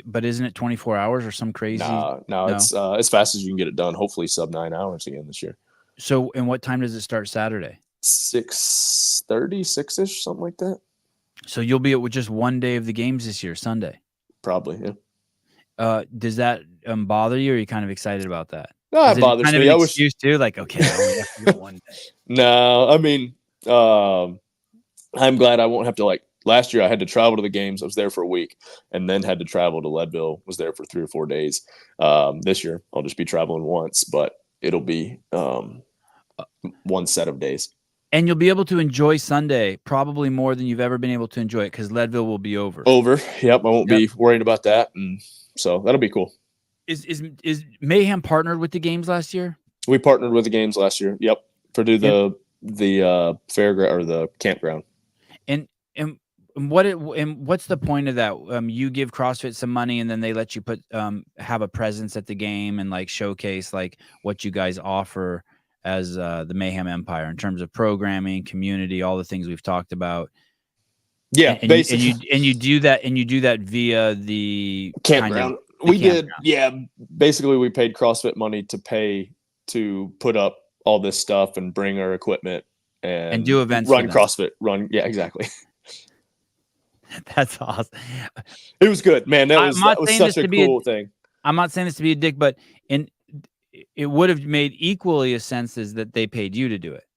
But isn't it 24 hours or some crazy? No. It's as fast as you can get it done. Hopefully sub 9 hours again this year. So, and what time does it start Saturday? 6:30, 6-ish, something like that. So you'll be at just one day of the games this year, Sunday? Probably, yeah. Does that bother you, or are you kind of excited about that? No, it bothers kind me. Of an excuse too, like, okay, I only have to go one day. No, I mean, I'm glad I won't have to, like, last year I had to travel to the games. I was there for a week and then had to travel to Leadville, was there for 3 or 4 days. This year I'll just be traveling once, but it'll be one set of days. And you'll be able to enjoy Sunday probably more than you've ever been able to enjoy it because Leadville will be over. Yep. I won't be worried about that. And so that'll be cool. Is Mayhem partnered with the games last year? We partnered with the games last year. Yep. For the fairground or the campground. And what's the point of that? You give CrossFit some money and then they let you have a presence at the game and like showcase like what you guys offer as the Mayhem Empire in terms of programming, community, all the things we've talked about. Yeah, basically. And you do that via the campground. Basically we paid CrossFit money to put up all this stuff and bring our equipment and do events, run CrossFit, Yeah, exactly. That's awesome. It was good, man. That was such a cool thing. I'm not saying this to be a dick, but it would have made equally a sense as that they paid you to do it.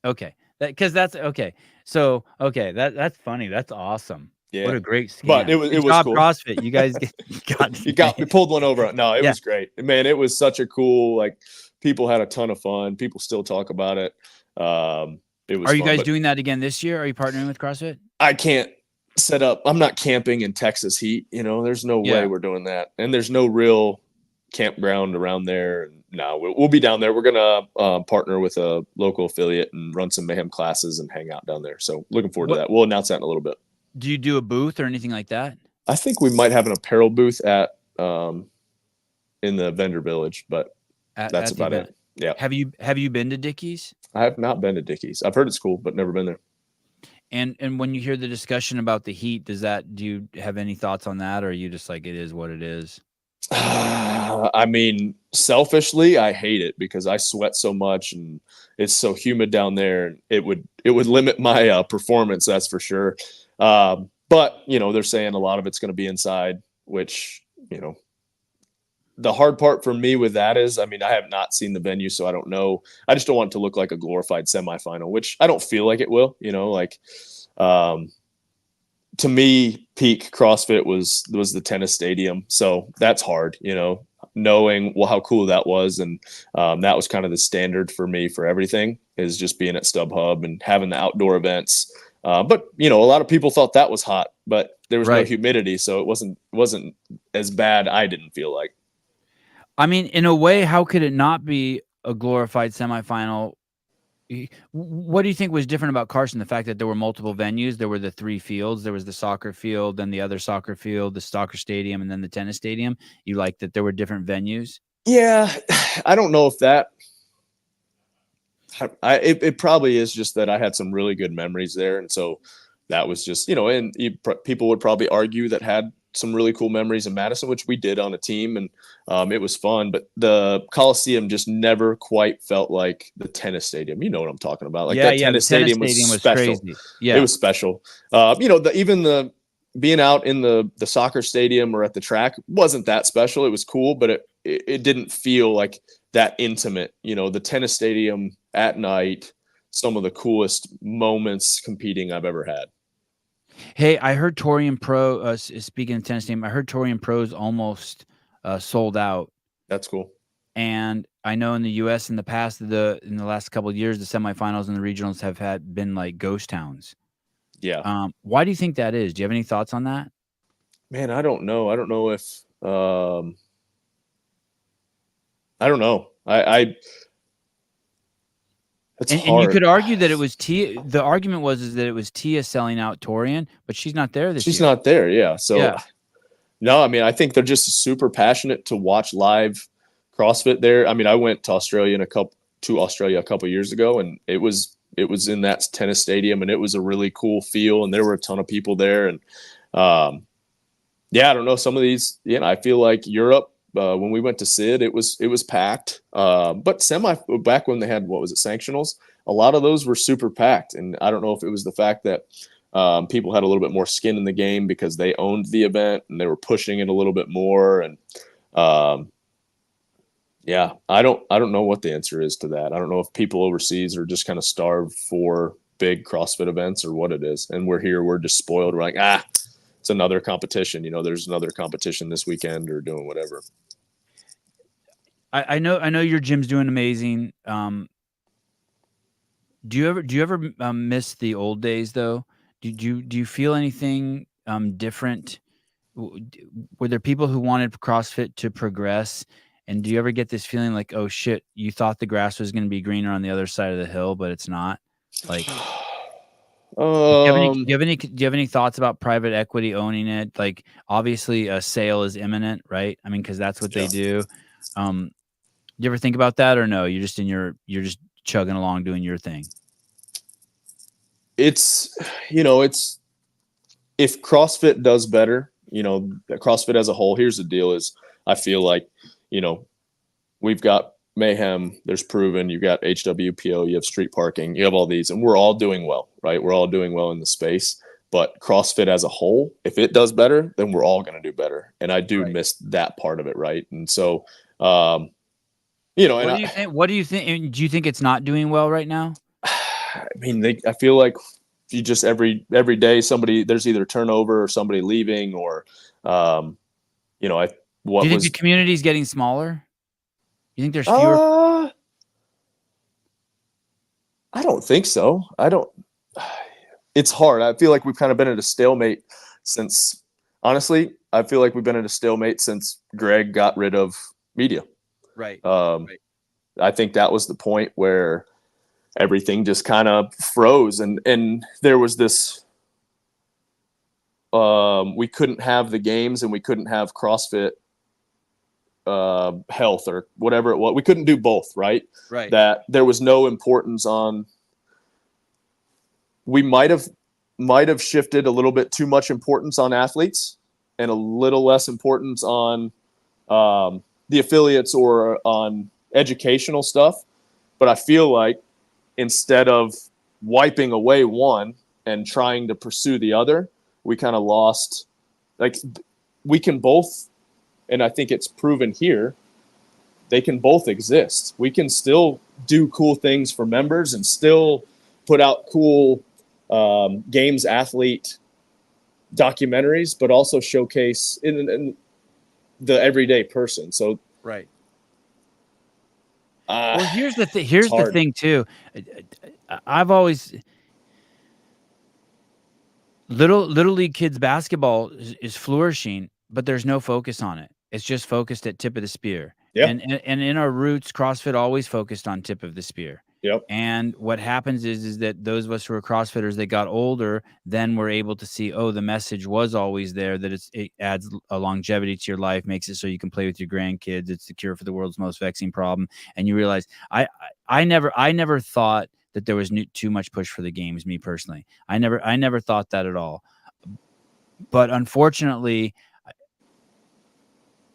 Okay. That's okay. So, okay. That's funny. That's awesome. Yeah. What a great scam. But it was cool. CrossFit. You guys you pulled one over. No, it was great. Man, it was such a cool, like, people had a ton of fun. People still talk about it. It was Are you guys doing that again this year? Are you partnering with CrossFit? I can't set up. I'm not camping in Texas heat. There's no way we're doing that. And there's no real campground around there. No, we'll be down there. We're going to partner with a local affiliate and run some Mayhem classes and hang out down there. So looking forward to that. We'll announce that in a little bit. Do you do a booth or anything like that? I think we might have an apparel booth in the vendor village, but that's about it. Yeah. Have you been to Dickies? I have not been to Dickies. I've heard it's cool, but never been there. And when you hear the discussion about the heat, do you have any thoughts on that, or are you just like, it is what it is? I mean, selfishly, I hate it because I sweat so much and it's so humid down there. It would limit my performance, that's for sure. But they're saying a lot of it's going to be inside, which the hard part for me with that is, I mean, I have not seen the venue, so I don't know. I just don't want it to look like a glorified semifinal, which I don't feel like it will. To me, peak CrossFit was the tennis stadium, so that's hard. Knowing how cool that was, and that was kind of the standard for me for everything, is just being at StubHub and having the outdoor events. But a lot of people thought that was hot, but there was no humidity, so it wasn't as bad. I didn't feel like. I mean, in a way, how could it not be a glorified semifinal? What do you think was different about Carson? The fact that there were multiple venues. There were the 3 fields. There was the soccer field, then the other soccer field, the soccer stadium, and then the tennis stadium. You like that there were different venues? Yeah, I don't know if that. It probably is just that I had some really good memories there, and so that was just and people would probably argue that had some really cool memories in Madison, which we did on a team, and it was fun. But the Coliseum just never quite felt like the tennis stadium. You know what I'm talking about? Like that tennis stadium was special. Crazy. Yeah, it was special. Even the being out in the soccer stadium or at the track wasn't that special. It was cool, but it didn't feel like that intimate. The tennis stadium at night, some of the coolest moments competing I've ever had. Hey, I heard Torian Pro, speaking of tennis team, I heard Torian Pro's almost sold out. That's cool. And I know in the U.S. in the past, in the last couple of years, the semifinals and the regionals have been like ghost towns. Yeah. Why do you think that is? Do you have any thoughts on that? Man, I don't know. I don't know if I don't know. And you could argue that it was Tia. The argument was that it was Tia selling out Torian, but she's not there this year. She's not there, yeah. So, no, I mean, I think they're just super passionate to watch live CrossFit there. I mean, I went to Australia a couple years ago, and it was in that tennis stadium, and it was a really cool feel, and there were a ton of people there, and I don't know, some of these, I feel like Europe. When we went to Sid, it was packed. But back when they had, what was it, sanctionals, a lot of those were super packed. And I don't know if it was the fact that people had a little bit more skin in the game because they owned the event and they were pushing it a little bit more. And I don't know what the answer is to that. I don't know if people overseas are just kind of starved for big CrossFit events or what it is. And we're here, we're just spoiled. We're like, it's another competition. There's another competition this weekend or doing whatever. I know your gym's doing amazing. Do you ever miss the old days though? Do you feel anything different? Were there people who wanted CrossFit to progress? And do you ever get this feeling like, oh shit, you thought the grass was going to be greener on the other side of the hill, but it's not? Like, do you have any thoughts about private equity owning it? Like, obviously a sale is imminent, right? I mean, because that's what they do. Do you ever think about that, or no? You're just chugging along doing your thing. It's if CrossFit does better, CrossFit as a whole. Here's the deal: is I feel like we've got Mayhem, there's Proven, you've got HWPO, you have Street Parking, you have all these, and we're all doing well, right? We're all doing well in the space. But CrossFit as a whole, if it does better, then we're all going to do better. And I do miss that part of it, right? And so, what do you think? What do you think? Do you think it's not doing well right now? I mean, I feel like you just every day there's either turnover or somebody leaving, or do you think the community is getting smaller? You think there's fewer? I don't think so. it's hard. I feel like we've kind of been at a stalemate since, honestly, I feel like we've been at a stalemate since Greg got rid of media. Right. Right. I think that was the point where everything just kind of froze, and there was this, we couldn't have the games and we couldn't have CrossFit health or whatever it was. We couldn't do both, right? Right. That there was no importance on, we might have shifted a little bit too much importance on athletes and a little less importance on the affiliates or on educational stuff. But I feel like instead of wiping away one and trying to pursue the other, we kind of lost, like, we can both, and I think it's proven here, they can both exist. We can still do cool things for members and still put out cool games athlete documentaries, but also showcase in the everyday person. So right. Well, here's the thing. Here's the thing too. I've always little league kids basketball is flourishing, but there's no focus on it. It's just focused at tip of the spear. Yep. And in our roots, CrossFit always focused on tip of the spear. Yep. And what happens is that those of us who are CrossFitters that got older, then we're able to see, oh, the message was always there, that it adds a longevity to your life, makes it so you can play with your grandkids. It's the cure for the world's most vexing problem. And you realize, I never thought that there was too much push for the games, me personally. I never thought that at all. But unfortunately,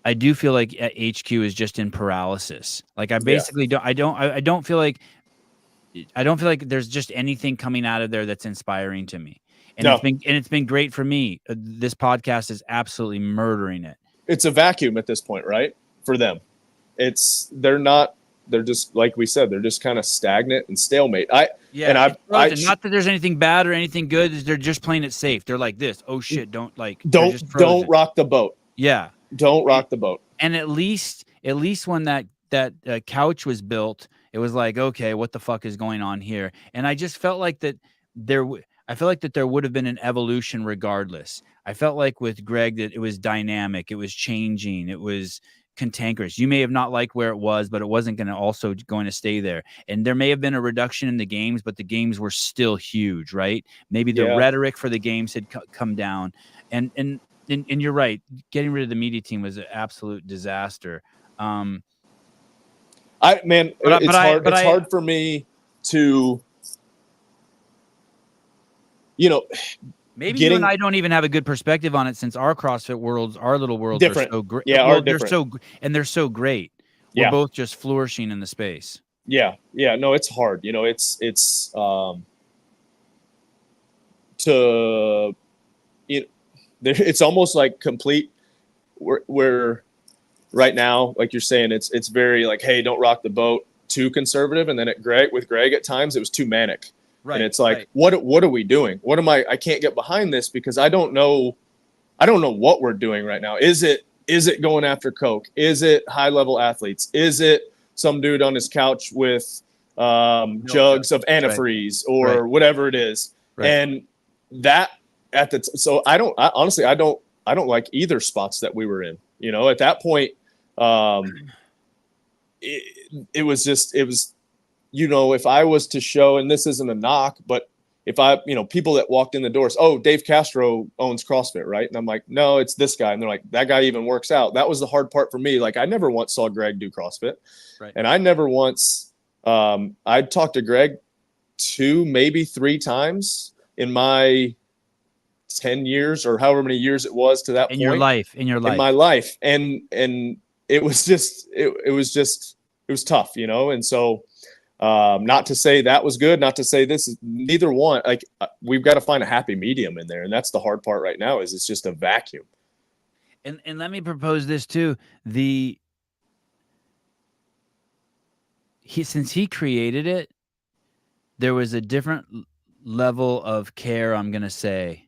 I do feel like HQ is just in paralysis. Like I basically don't feel like there's just anything coming out of there that's inspiring to me. And it's been great for me. This podcast is absolutely murdering it. It's a vacuum at this point, right? For them. They're just, like we said, they're just kind of stagnant and stalemate. Not that there's anything bad or anything good. They're just playing it safe. They're like this. Oh shit. Don't rock the boat. Yeah. Don't rock the boat. And at least when that couch was built, it was like, okay, what the fuck is going on here? And I just felt like that there would have been an evolution regardless. I felt like with Greg that it was dynamic, it was changing, it was cantankerous. You may have not liked where it was, but it wasn't going to stay there. And there may have been a reduction in the games, but the games were still huge, right? Maybe the rhetoric for the games had come down. And you're right. Getting rid of the media team was an absolute disaster. It's hard for me to, maybe you and I don't even have a good perspective on it, since our CrossFit worlds, our little worlds, different. Are so great. Yeah, they're so great. We're both just flourishing in the space. Yeah. No, it's hard. It's almost like complete. We're right now, like you're saying, it's very like, hey, don't rock the boat, too conservative. And then with Greg at times, it was too manic. Right. And it's like, what are we doing? I can't get behind this because I don't know what we're doing right now. Is it going after Coke? Is it high level athletes? Is it some dude on his couch with jugs of antifreeze or whatever it is? Right. And that so honestly, I don't like either spots that we were in. At that point, it was, if I was to show, and this isn't a knock, but if people that walked in the doors, oh, Dave Castro owns CrossFit, right? And I'm like, no, it's this guy. And they're like, that guy even works out. That was the hard part for me. Like, I never once saw Greg do CrossFit. Right. And I never once, I'd talked to Greg 2, maybe 3 times in my 10 years or however many years it was to that point. In my life. And it was just, it was tough, And so, not to say that was good, not to say this is neither one. Like, we've got to find a happy medium in there. And that's the hard part right now, is it's just a vacuum. And let me propose this too. Since he created it, there was a different level of care, I'm going to say.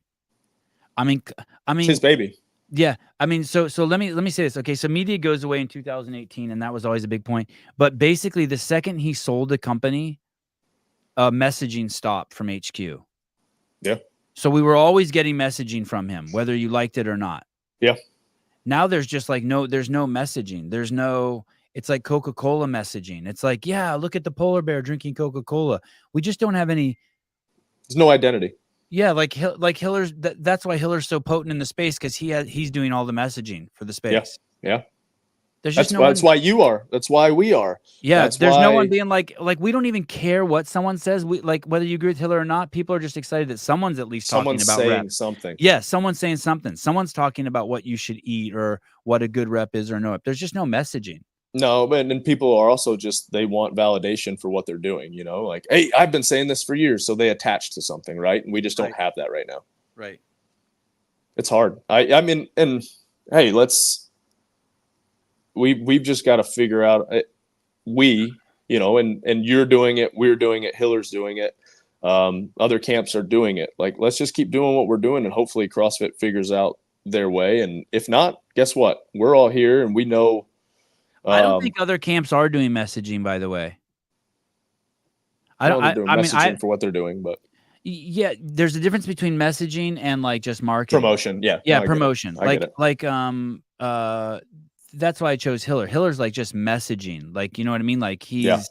I mean, it's his baby. Yeah. I mean, so let me say this. Okay. So media goes away in 2018, and that was always a big point. But basically, the second he sold the company, messaging stopped from HQ. Yeah. So we were always getting messaging from him, whether you liked it or not. Yeah. Now there's just like there's no messaging. It's like Coca-Cola messaging. It's like, yeah, look at the polar bear drinking Coca-Cola. We just don't have any. There's no identity. Yeah, like Hiller's. That's why Hiller's so potent in the space, because he's doing all the messaging for the space. Yeah. There's just That's why you are. That's why we are. Yeah, that's there's why... no one being like we don't even care what someone says. We like whether you agree with Hiller or not. People are just excited that someone's at least talking about saying rep. something. Yeah, someone's saying something. Someone's talking about what you should eat or what a good rep is or no rep. There's just no messaging. No, but then people are also just, they want validation for what they're doing. You know, like, hey, I've been saying this for years, so they attach to something, right? And we just don't have that right now. Right. It's hard. I mean, and hey, we've just got to figure out, you know, and you're doing it, we're doing it, Hiller's doing it, other camps are doing it. Like, let's just keep doing what we're doing, and hopefully CrossFit figures out their way. And if not, guess what? We're all here, and we know. I don't think other camps are doing messaging, by the way. They're doing messaging for what they're doing, but yeah, there's a difference between messaging and like just marketing. Promotion. Yeah. Yeah, No, promotion. I get it. That's why I chose Hiller. Hiller's like just messaging. Like, you know what I mean? Like he's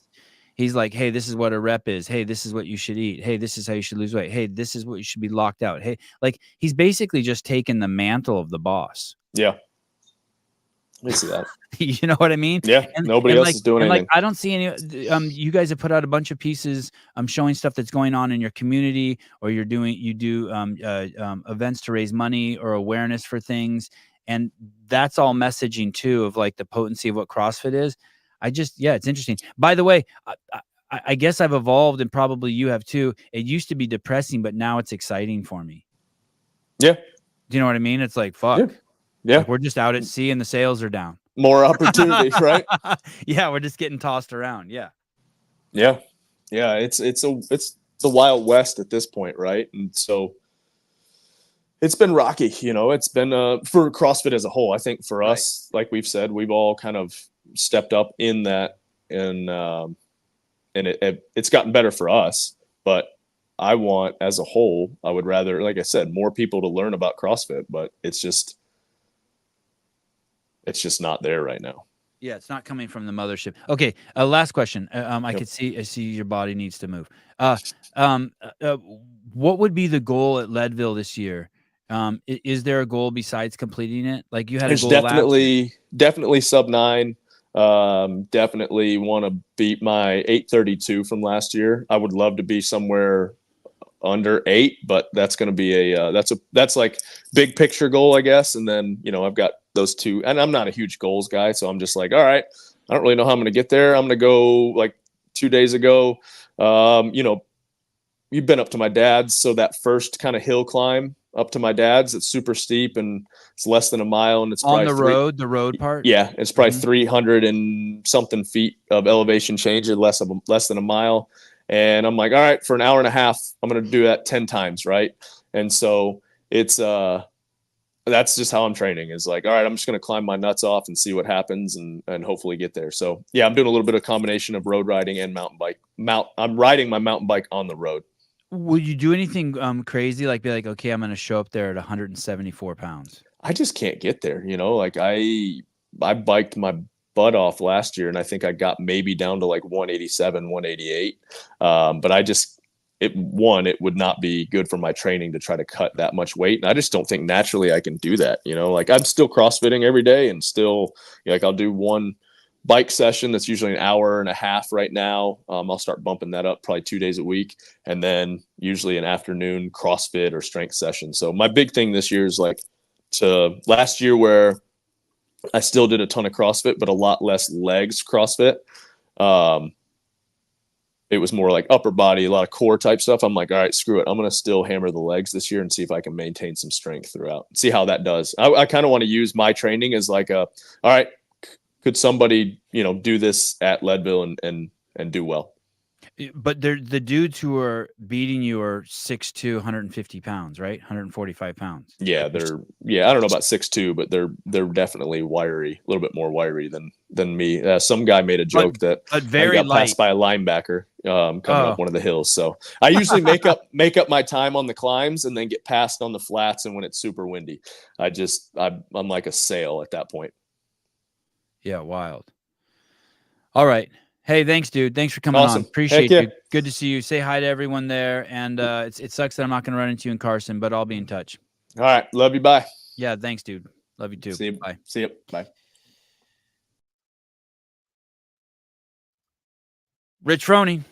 like, hey, this is what a rep is. Hey, this is what you should eat. Hey, this is how you should lose weight. Hey, this is what you should be locked out. Hey, like he's basically just taken the mantle of the boss. Yeah. I see that. You know what I mean? Yeah. Nobody else is doing anything. Like, I don't see any. You guys have put out a bunch of pieces, showing stuff that's going on in your community, or you do events to raise money or awareness for things, and that's all messaging too of like the potency of what CrossFit is. It's interesting. By the way, I guess I've evolved, and probably you have too. It used to be depressing, but now it's exciting for me. Yeah. Do you know what I mean? It's like, fuck. Yeah. Like, we're just out at sea and the sails are down. More opportunity, right? Yeah, we're just getting tossed around. Yeah. Yeah. Yeah. It's the Wild West at this point, right? And so it's been rocky, you know. It's been for CrossFit as a whole. I think for us, like we've said, we've all kind of stepped up in that, and it's gotten better for us. But I want, as a whole, I would rather, like I said, more people to learn about CrossFit, but it's just not there right now. Yeah, it's not coming from the mothership. Okay, last question. I see your body needs to move. What would be the goal at Leadville this year? Is there a goal besides completing it? Like, you had a goal definitely sub 9. Definitely want to beat my 8:32 from last year. I would love to be somewhere under 8, but that's going to be that's like big picture goal, I guess. And then, you know, I've got those two, and I'm not a huge goals guy, so I'm just like, all right, I don't really know how I'm going to get there. I'm going to go, like 2 days ago, you know, you've been up to my dad's, so that first kind of hill climb up to my dad's, it's super steep, and it's less than a mile, and it's on the road part. Yeah, it's probably 300 and something feet of elevation change, and less than a mile. And I'm like, all right, for an hour and a half, I'm going to do that 10 times. Right. And so it's, that's just how I'm training, is like, all right, I'm just going to climb my nuts off and see what happens, and hopefully get there. So yeah, I'm doing a little bit of combination of road riding and mountain bike. I'm riding my mountain bike on the road. Will you do anything crazy? Like, be like, okay, I'm going to show up there at 174 pounds. I just can't get there. You know, like I biked my butt off last year, and I think I got maybe down to like 187, 188. But it would not be good for my training to try to cut that much weight. And I just don't think naturally I can do that. You know, like I'm still CrossFitting every day, and still, you know, like I'll do one bike session that's usually an hour and a half right now. I'll start bumping that up probably 2 days a week, and then usually an afternoon CrossFit or strength session. So my big thing this year is like, to last year where I still did a ton of CrossFit, but a lot less legs CrossFit. It was more like upper body, a lot of core type stuff. I'm like, all right, screw it. I'm going to still hammer the legs this year and see if I can maintain some strength throughout. See how that does. I kind of want to use my training as like all right, could somebody, you know, do this at Leadville and do well? But they're the dudes who are beating you are 6'2", 150 pounds, right? 145 pounds. Yeah, Like I don't know about 6'2", but they're definitely wiry, a little bit more wiry than me. Some guy made a but joke that I very got light. passed by a linebacker coming up Oh, one of the hills. So I usually make up my time on the climbs and then get passed on the flats. And when it's super windy, I'm like a sail at that point. yeah, wild. All right. Hey, thanks, dude. Thanks for coming on. Awesome. Heck Appreciate yeah. you. Good to see you. Say hi to everyone there. And it sucks that I'm not going to run into you in Carson, but I'll be in touch. All right. Love you. Bye. Yeah, thanks, dude. Love you too. See you. Bye. See you. Bye. Rich Froning.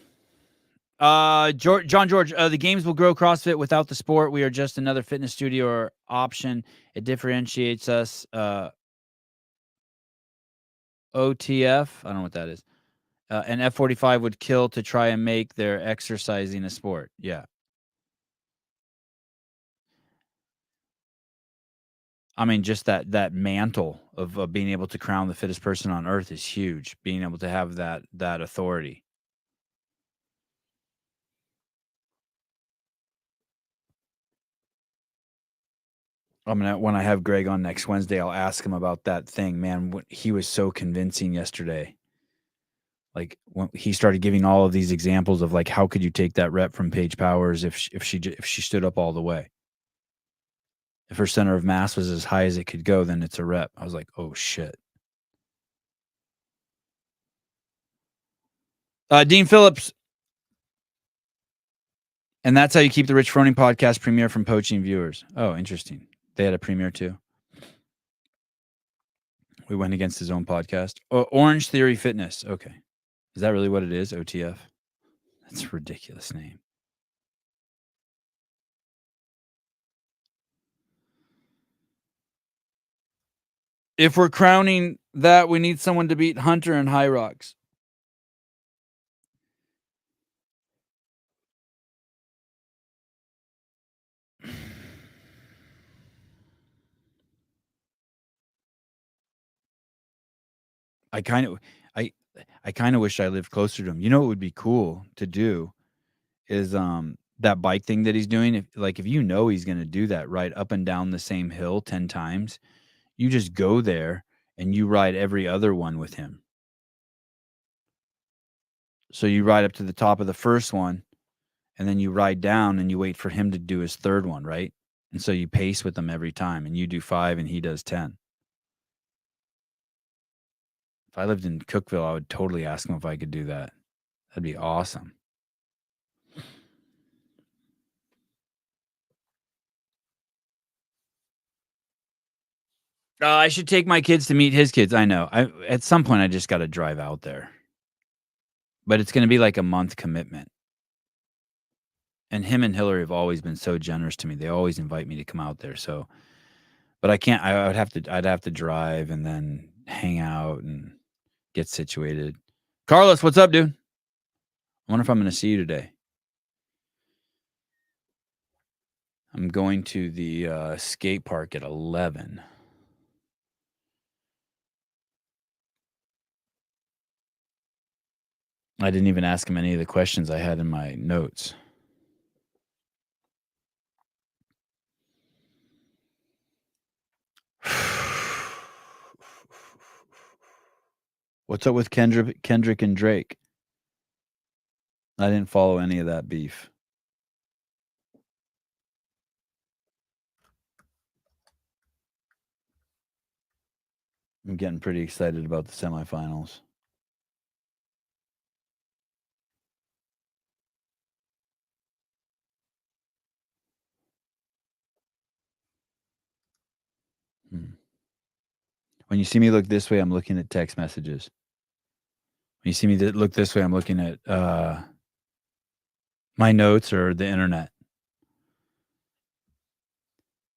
John George, the games will grow CrossFit without the sport. We are just another fitness studio or option. It differentiates us. OTF, I don't know what that is. And F45 would kill to try and make their exercising a sport. Yeah. I mean, just that mantle of being able to crown the fittest person on earth is huge. Being able to have that authority. I'm gonna when I have Greg on next Wednesday, I'll ask him about that thing. Man, he was so convincing yesterday. Like when he started giving all of these examples of like how could you take that rep from Paige Powers if she stood up all the way. If her center of mass was as high as it could go, then it's a rep. I was like, oh shit. Dean Phillips. And that's how you keep the Rich Froning podcast premiere from poaching viewers. Oh, interesting. They had a premiere too. We went against his own podcast. Orange Theory Fitness. Okay. Is that really what it is? OTF? That's a ridiculous name. If we're crowning that, we need someone to beat Hunter and High Rocks. I kind of wish I lived closer to him. You know what would be cool to do is that bike thing that he's doing. If you know he's going to do that ride up and down the same hill 10 times, you just go there and you ride every other one with him. So you ride up to the top of the first one and then you ride down and you wait for him to do his third one, right? And so you pace with him every time and you do 5 and he does 10. If I lived in Cookeville, I would totally ask him if I could do that. That'd be awesome. I should take my kids to meet his kids. I know. At some point I just got to drive out there. But it's going to be like a month commitment. And him and Hillary have always been so generous to me. They always invite me to come out there. So, but I can't. I'd have to drive and then hang out and get situated. Carlos, what's up, dude? I wonder if I'm going to see you today. I'm going to the skate park at 11. I didn't even ask him any of the questions I had in my notes. What's up with Kendrick and Drake? I didn't follow any of that beef. I'm getting pretty excited about the semifinals. When you see me look this way, I'm looking at text messages. When you see me look this way, I'm looking at my notes or the internet.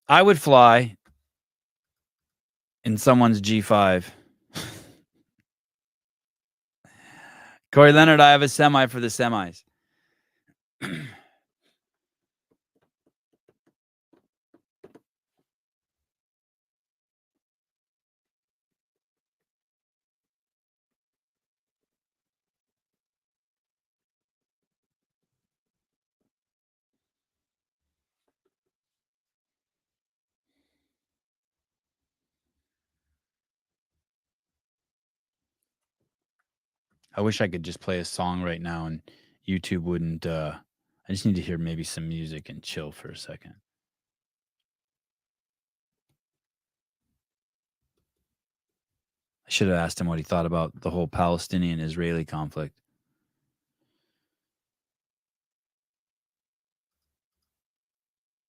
I would fly in someone's G5. Corey Leonard, I have a semi for the semis. I wish I could just play a song right now and YouTube wouldn't. I just need to hear maybe some music and chill for a second. I should have asked him what he thought about the whole Palestinian-Israeli conflict.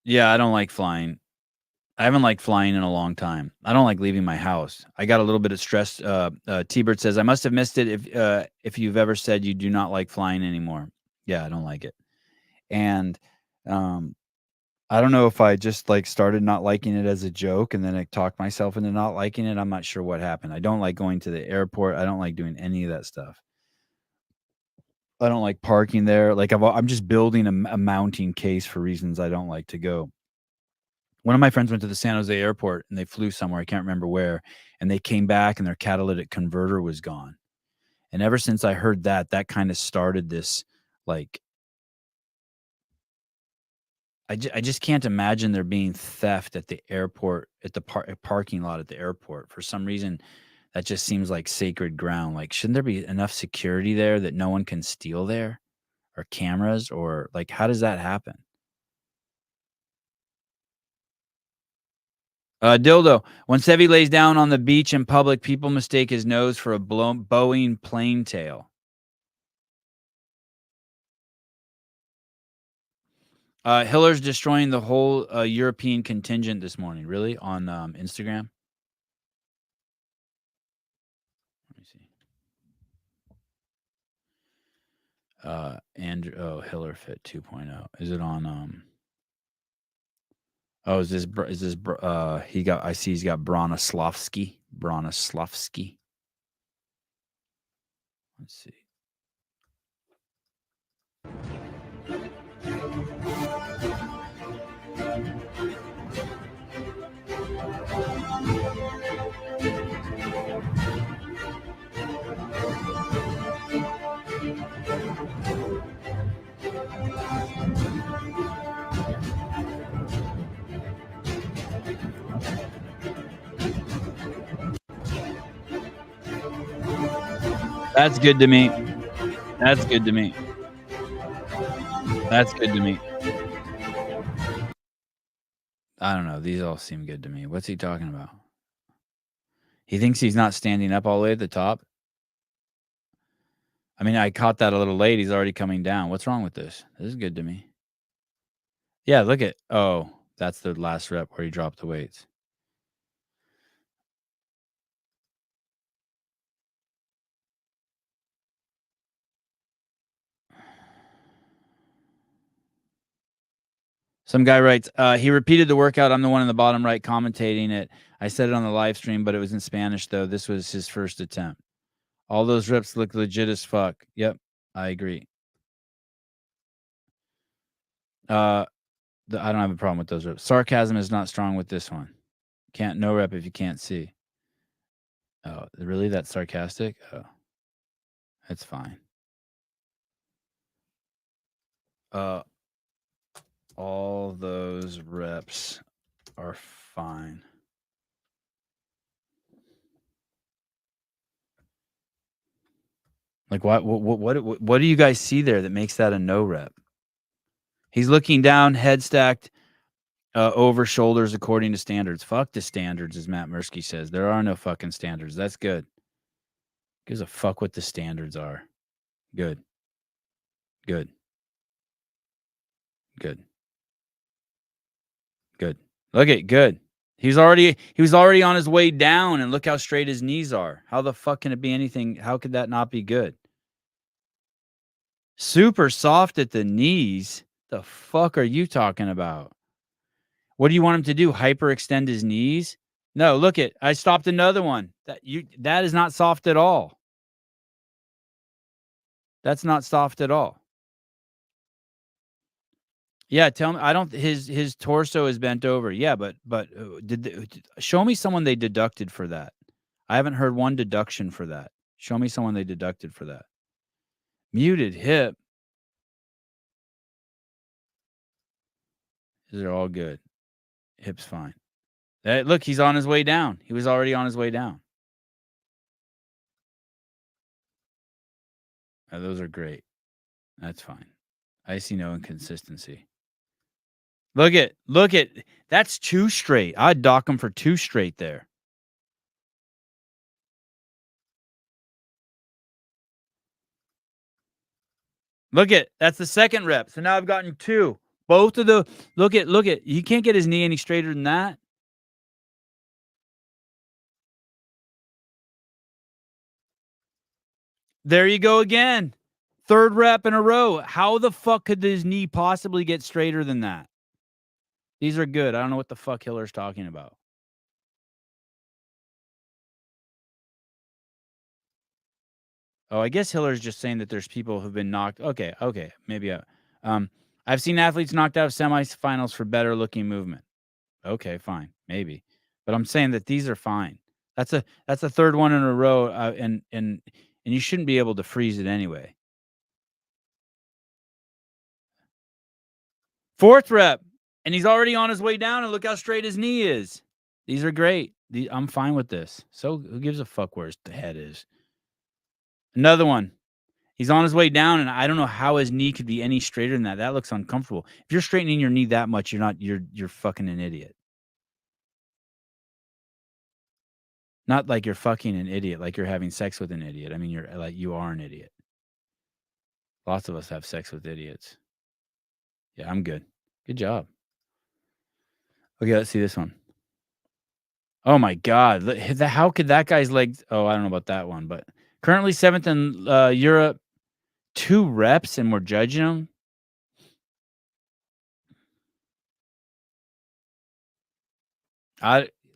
Yeah, I don't like flying. I haven't liked flying in a long time. I don't like leaving my house. I got a little bit of stress. T-Bird says, I must have missed it if you've ever said you do not like flying anymore. Yeah, I don't like it. And I don't know if I just like started not liking it as a joke and then I talked myself into not liking it. I'm not sure what happened. I don't like going to the airport. I don't like doing any of that stuff. I don't like parking there. Like I'm just building a mounting case for reasons I don't like to go. One of my friends went to the San Jose airport and they flew somewhere. I can't remember where. And they came back and their catalytic converter was gone. And ever since I heard that, that kind of started this, like, I just can't imagine there being theft at the airport, at the parking lot at the airport. For some reason, that just seems like sacred ground. Like, shouldn't there be enough security there that no one can steal there, or cameras, or like, how does that happen? Dildo. When Sevi lays down on the beach in public, people mistake his nose for a Boeing plane tail. Hiller's destroying the whole European contingent this morning. Really? On Instagram? Let me see. Andrew, Hiller Fit 2.0. Is it on? Oh, is this? He got. I see. He's got Bronislavski. Let's see. That's good to me. That's good to me. That's good to me. I don't know. These all seem good to me. What's he talking about? He thinks he's not standing up all the way at the top. I mean, I caught that a little late. He's already coming down. What's wrong with this? This is good to me. Yeah, look at. Oh, that's the last rep where he dropped the weights. Some guy writes, he repeated the workout. I'm the one in the bottom right commentating it. I said it on the live stream, but it was in Spanish, though. This was his first attempt. All those reps look legit as fuck. Yep, I agree. I don't have a problem with those reps. Sarcasm is not strong with this one. No rep if you can't see. Oh, really? That's sarcastic? Oh, that's fine. All those reps are fine. Like what do you guys see there that makes that a no rep? He's looking down, head stacked, over shoulders according to standards. Fuck the standards, as Matt Mursky says. There are no fucking standards. That's good. Gives a fuck what the standards are. Good. Good. Good. Good. Look at good. He was already on his way down, and look how straight his knees are. How the fuck can it be anything? How could that not be good? Super soft at the knees. The fuck are you talking about? What do you want him to do? Hyperextend his knees? No, look it. I stopped another one. That is not soft at all. That's not soft at all. Yeah, tell me. I don't. His torso is bent over. Yeah, but show me someone they deducted for that. I haven't heard one deduction for that. Show me someone they deducted for that. Muted hip. They're all good. Hip's fine. Look, he's on his way down. He was already on his way down. Those are great. That's fine. I see no inconsistency. Look at that's 2 straight. I'd dock him for 2 straight there. Look at that's the second rep. So now I've gotten 2. Both of the look at he can't get his knee any straighter than that. There you go again. 3rd rep in a row. How the fuck could his knee possibly get straighter than that? These are good. I don't know what the fuck Hiller's talking about. Oh, I guess Hiller's just saying that there's people who've been knocked. Okay, maybe. I've seen athletes knocked out of semifinals for better looking movement. Okay, fine, maybe, but I'm saying that these are fine. That's a 3rd one in a row, and you shouldn't be able to freeze it anyway. 4th rep, and he's already on his way down, and look how straight his knee is. These are great. I'm fine with this. So who gives a fuck where his head is? Another one. He's on his way down, and I don't know how his knee could be any straighter than that. That looks uncomfortable. If you're straightening your knee that much, you're fucking an idiot. Not like you're fucking an idiot, like you're having sex with an idiot. I mean, you are an idiot. Lots of us have sex with idiots. Yeah, I'm good. Good job. Okay, let's see this one. Oh my God. How could that guy's legs? Oh, I don't know about that one, but currently 7th in Europe, 2 reps, and we're judging him.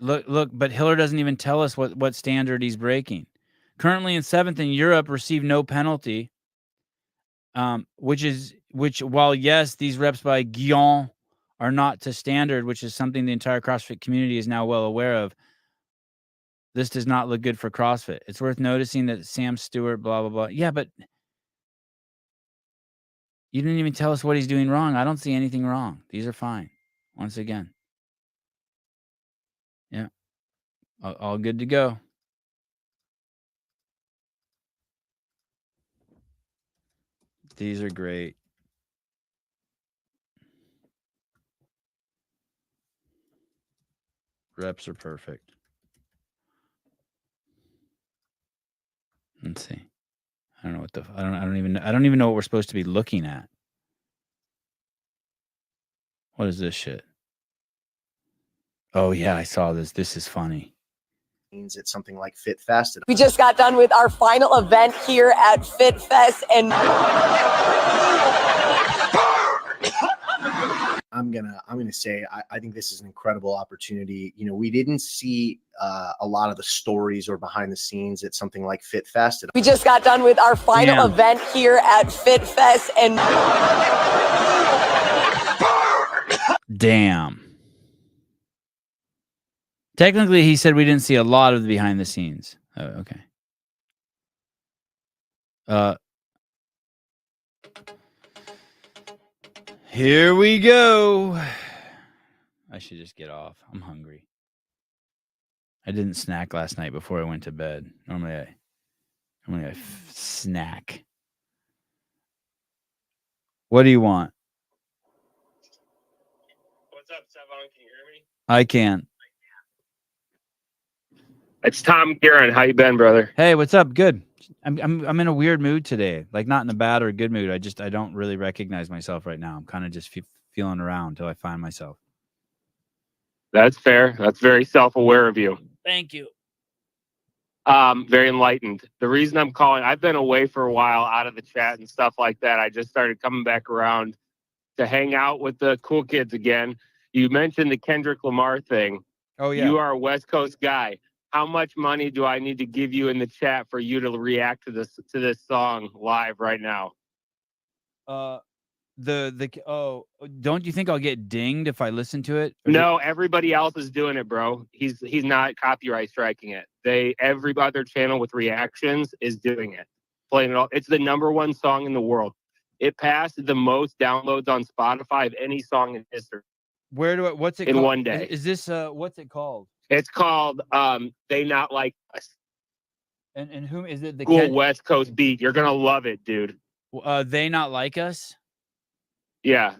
Look, but Hiller doesn't even tell us what standard he's breaking. Currently in 7th in Europe, received no penalty. Which while yes, these reps by Guillaume are not to standard, which is something the entire CrossFit community is now well aware of. This does not look good for CrossFit. It's worth noticing that Sam Stewart, blah, blah, blah. Yeah, but you didn't even tell us what he's doing wrong. I don't see anything wrong. These are fine. Once again. Yeah. All good to go. These are great. Reps are perfect. Let's see. I don't know what I don't even know what we're supposed to be looking at. What is this shit? Oh yeah, I saw this. This is funny. It's something like Fit Fest. We just got done with our final event here at Fit Fest, and I'm gonna say I think this is an incredible opportunity. You know, we didn't see a lot of the stories or behind the scenes at something like Fit Fest. We just got done with our final event here at Fit Fest, and damn. Technically, he said we didn't see a lot of the behind the scenes. Oh, okay. Here we go. I should just get off. I'm hungry. I didn't snack last night before I went to bed. Normally I snack. What do you want? What's up, Sevon? Can you hear me? I can. It's Tom Guerin. How you been, brother? Hey, what's up? Good. I'm in a weird mood today. Like not in a bad or good mood. I don't really recognize myself right now. I'm kind of just feeling around until I find myself. That's fair. That's very self-aware of you. Thank you. Very enlightened. The reason I'm calling, I've been away for a while out of the chat and stuff like that. I just started coming back around to hang out with the cool kids again. You mentioned the Kendrick Lamar thing. Oh yeah. You are a West Coast guy. How much money do I need to give you in the chat for you to react to this song live right now? Don't you think I'll get dinged if I listen to it? No, everybody else is doing it, bro. He's not copyright striking it. Every other channel with reactions is doing it, playing it all. It's the #1 song in the world. It passed the most downloads on Spotify of any song in history. What's it in called? one day? Is this what's it called? It's called They Not Like Us. And whom is it? The Cool West Coast beat. You're gonna love it, dude. They Not Like Us. Yeah.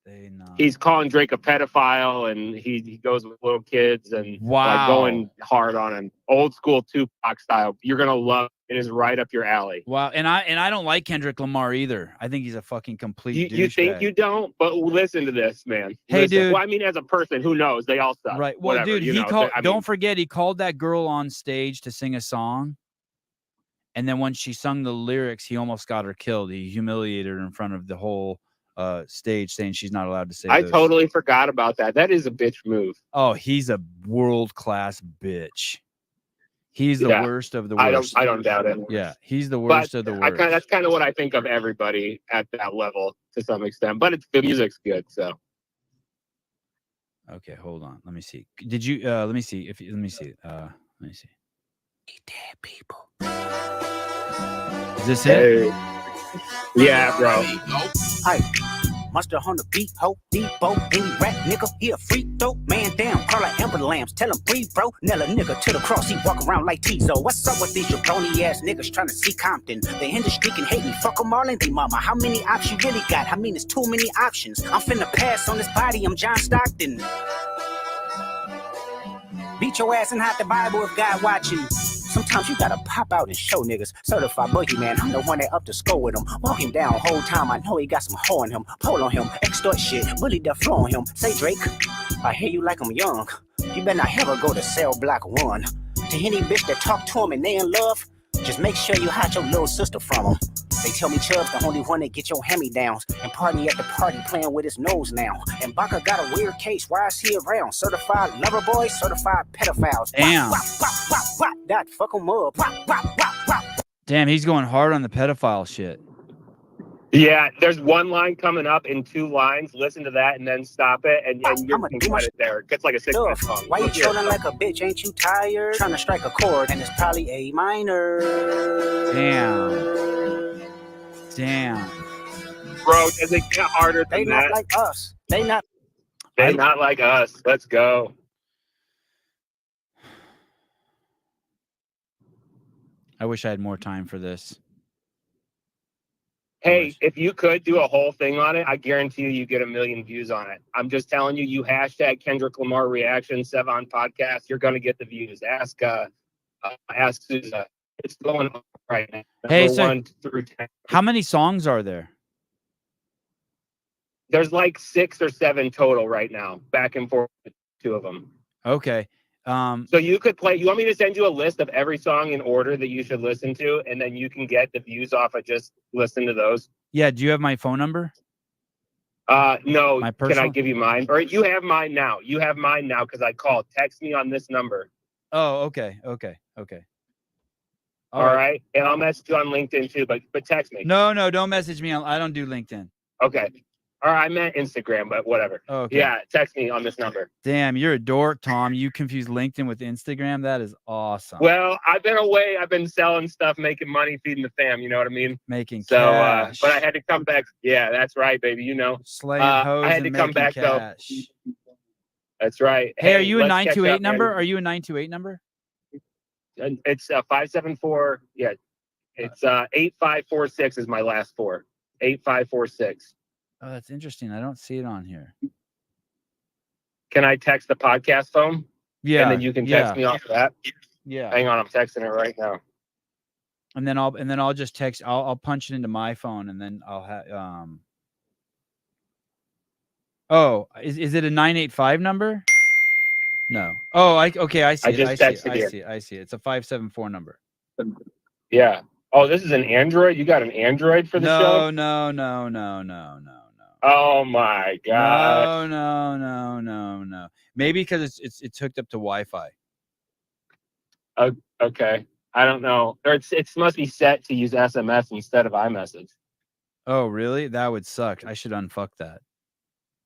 They Not. He's calling Drake a pedophile, and he goes with little kids and like going hard on him, old school Tupac style. You're gonna love it. It is right up your alley. Wow, and I don't like Kendrick Lamar either. I think he's a fucking complete. You think you don't, but listen to this, man. Hey, dude. Well, I mean, as a person, who knows? They all suck. Right. Well, whatever, dude, don't forget he called that girl on stage to sing a song, and then when she sung the lyrics, he almost got her killed. He humiliated her in front of the whole stage, saying she's not allowed to say. I totally forgot about that. That is a bitch move. Oh, he's a world-class bitch. He's the worst of the worst. I don't doubt it. Yeah, he's the worst of the worst. That's kind of what I think of everybody at that level to some extent. But the music's good, so. Okay, hold on. Let me see. Did you? Let me see. Let me see. Let me see. Dead people. Is this it? Yeah, bro. Hi. Mustard on the beat, ho, Debo, any rap nigga, he a freak though. Man down, call like Amber Lambs, tell him breathe, bro. Nail a nigga to the cross, he walk around like Tizo. What's up with these jabroni ass niggas trying to see Compton? They in the street can hate me, fuck them all and they mama. How many options you really got? I mean, it's too many options. I'm finna pass on this body, I'm John Stockton. Beat your ass and hide the Bible if God watching. Sometimes you gotta pop out and show niggas. Certified boogeyman, I'm the one that up to score with him. Walk him down whole time, I know he got some hoe in him. Pull on him, extort shit, bully the flow on him. Say Drake, I hear you like I'm young. You better not ever go to cell block 1. To any bitch that talk to him and they in love, just make sure you hide your little sister from him. They tell me Chubb's the only one that get your hand-me-downs and party at the party playing with his nose now. And Baca got a weird case, why is he around? Certified lover boys, certified pedophiles. Damn. That fuck him up. Damn, he's going hard on the pedophile shit. Yeah, there's one line coming up in 2 lines. Listen to that and then stop it, and you're going to get it there. It gets like a 6-minute song. Why you trolling like a bitch? Ain't you tired? Trying to strike a chord, and it's probably A minor. Damn. Bro, does it get harder than that? They not like us. They not like us. Let's go. I wish I had more time for this. Hey, if you could do a whole thing on it, I guarantee you get 1 million views on it. I'm just telling you, you hashtag Kendrick Lamar reaction Sevon podcast, you're gonna get the views. Ask Suza. It's going on right now. Hey, so 1 through 10. How many songs are there? There's like 6 or 7 total right now. Back and forth, 2 of them. Okay. So you could play. You want me to send you a list of every song in order that you should listen to, and then you can get the views off of just listen to those? Yeah. Do you have my phone number? No. My Can I give you mine? Or you have mine now. You have mine now because I called. Text me on this number. Oh, okay. All right. And I'll message you on LinkedIn too, but text me. No, don't message me. I don't do LinkedIn. Okay. Or I meant Instagram, but whatever. Okay. Yeah, text me on this number. Damn, you're a dork, Tom. You confuse LinkedIn with Instagram. That is awesome. Well, I've been away. I've been selling stuff, making money, feeding the fam. You know what I mean? Making cash. But I had to come back. Yeah, that's right, baby. You know. Slaying hoes I had to come back cash. though. That's right. Hey, are you a 928 number? Man. Are you a 928 number? It's 574. Yeah, it's 8546 is my last 4. 8546. Oh, that's interesting. I don't see it on here. Can I text the podcast phone? Yeah. And then you can text me off of that. Yeah. Hang on, I'm texting it right now. And then I'll just text. I'll punch it into my phone, and then I'll have Oh, is it a 985 number? No. Oh, okay. I see it. I see it. It's a 574 number. Yeah. Oh, this is an Android. You got an Android for the show? No. Oh my god. No. Maybe because it's hooked up to Wi-Fi. Okay. I don't know. Or it must be set to use SMS instead of iMessage. Oh, really? That would suck. I should unfuck that.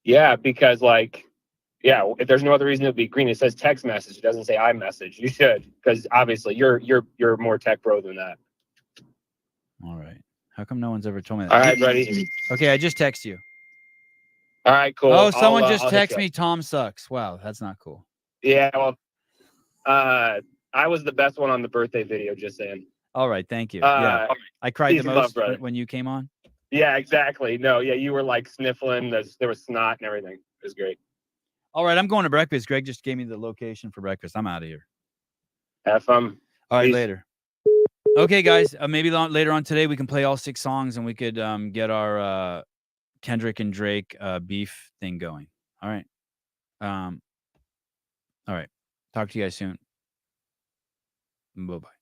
Yeah, because if there's no other reason it would be green, it says text message. It doesn't say iMessage. You should, because obviously you're more tech pro than that. All right. How come no one's ever told me that? All right, buddy. Okay, I just text you. All right, cool. Oh, someone just texted me. Tom sucks. Wow, that's not cool. Yeah, well, I was the best one on the birthday video. Just saying. All right, thank you. Yeah, I cried peace the and love, most brother. when you came on. Yeah, exactly. No, yeah, you were like sniffling. There was snot and everything. It was great. All right, I'm going to breakfast. Greg just gave me the location for breakfast. I'm out of here. Have fun. All right, Peace. later. Okay, guys. Maybe later on today we can play all 6 songs and we could get our Kendrick and Drake beef thing going. All right. All right. Talk to you guys soon. Bye-bye.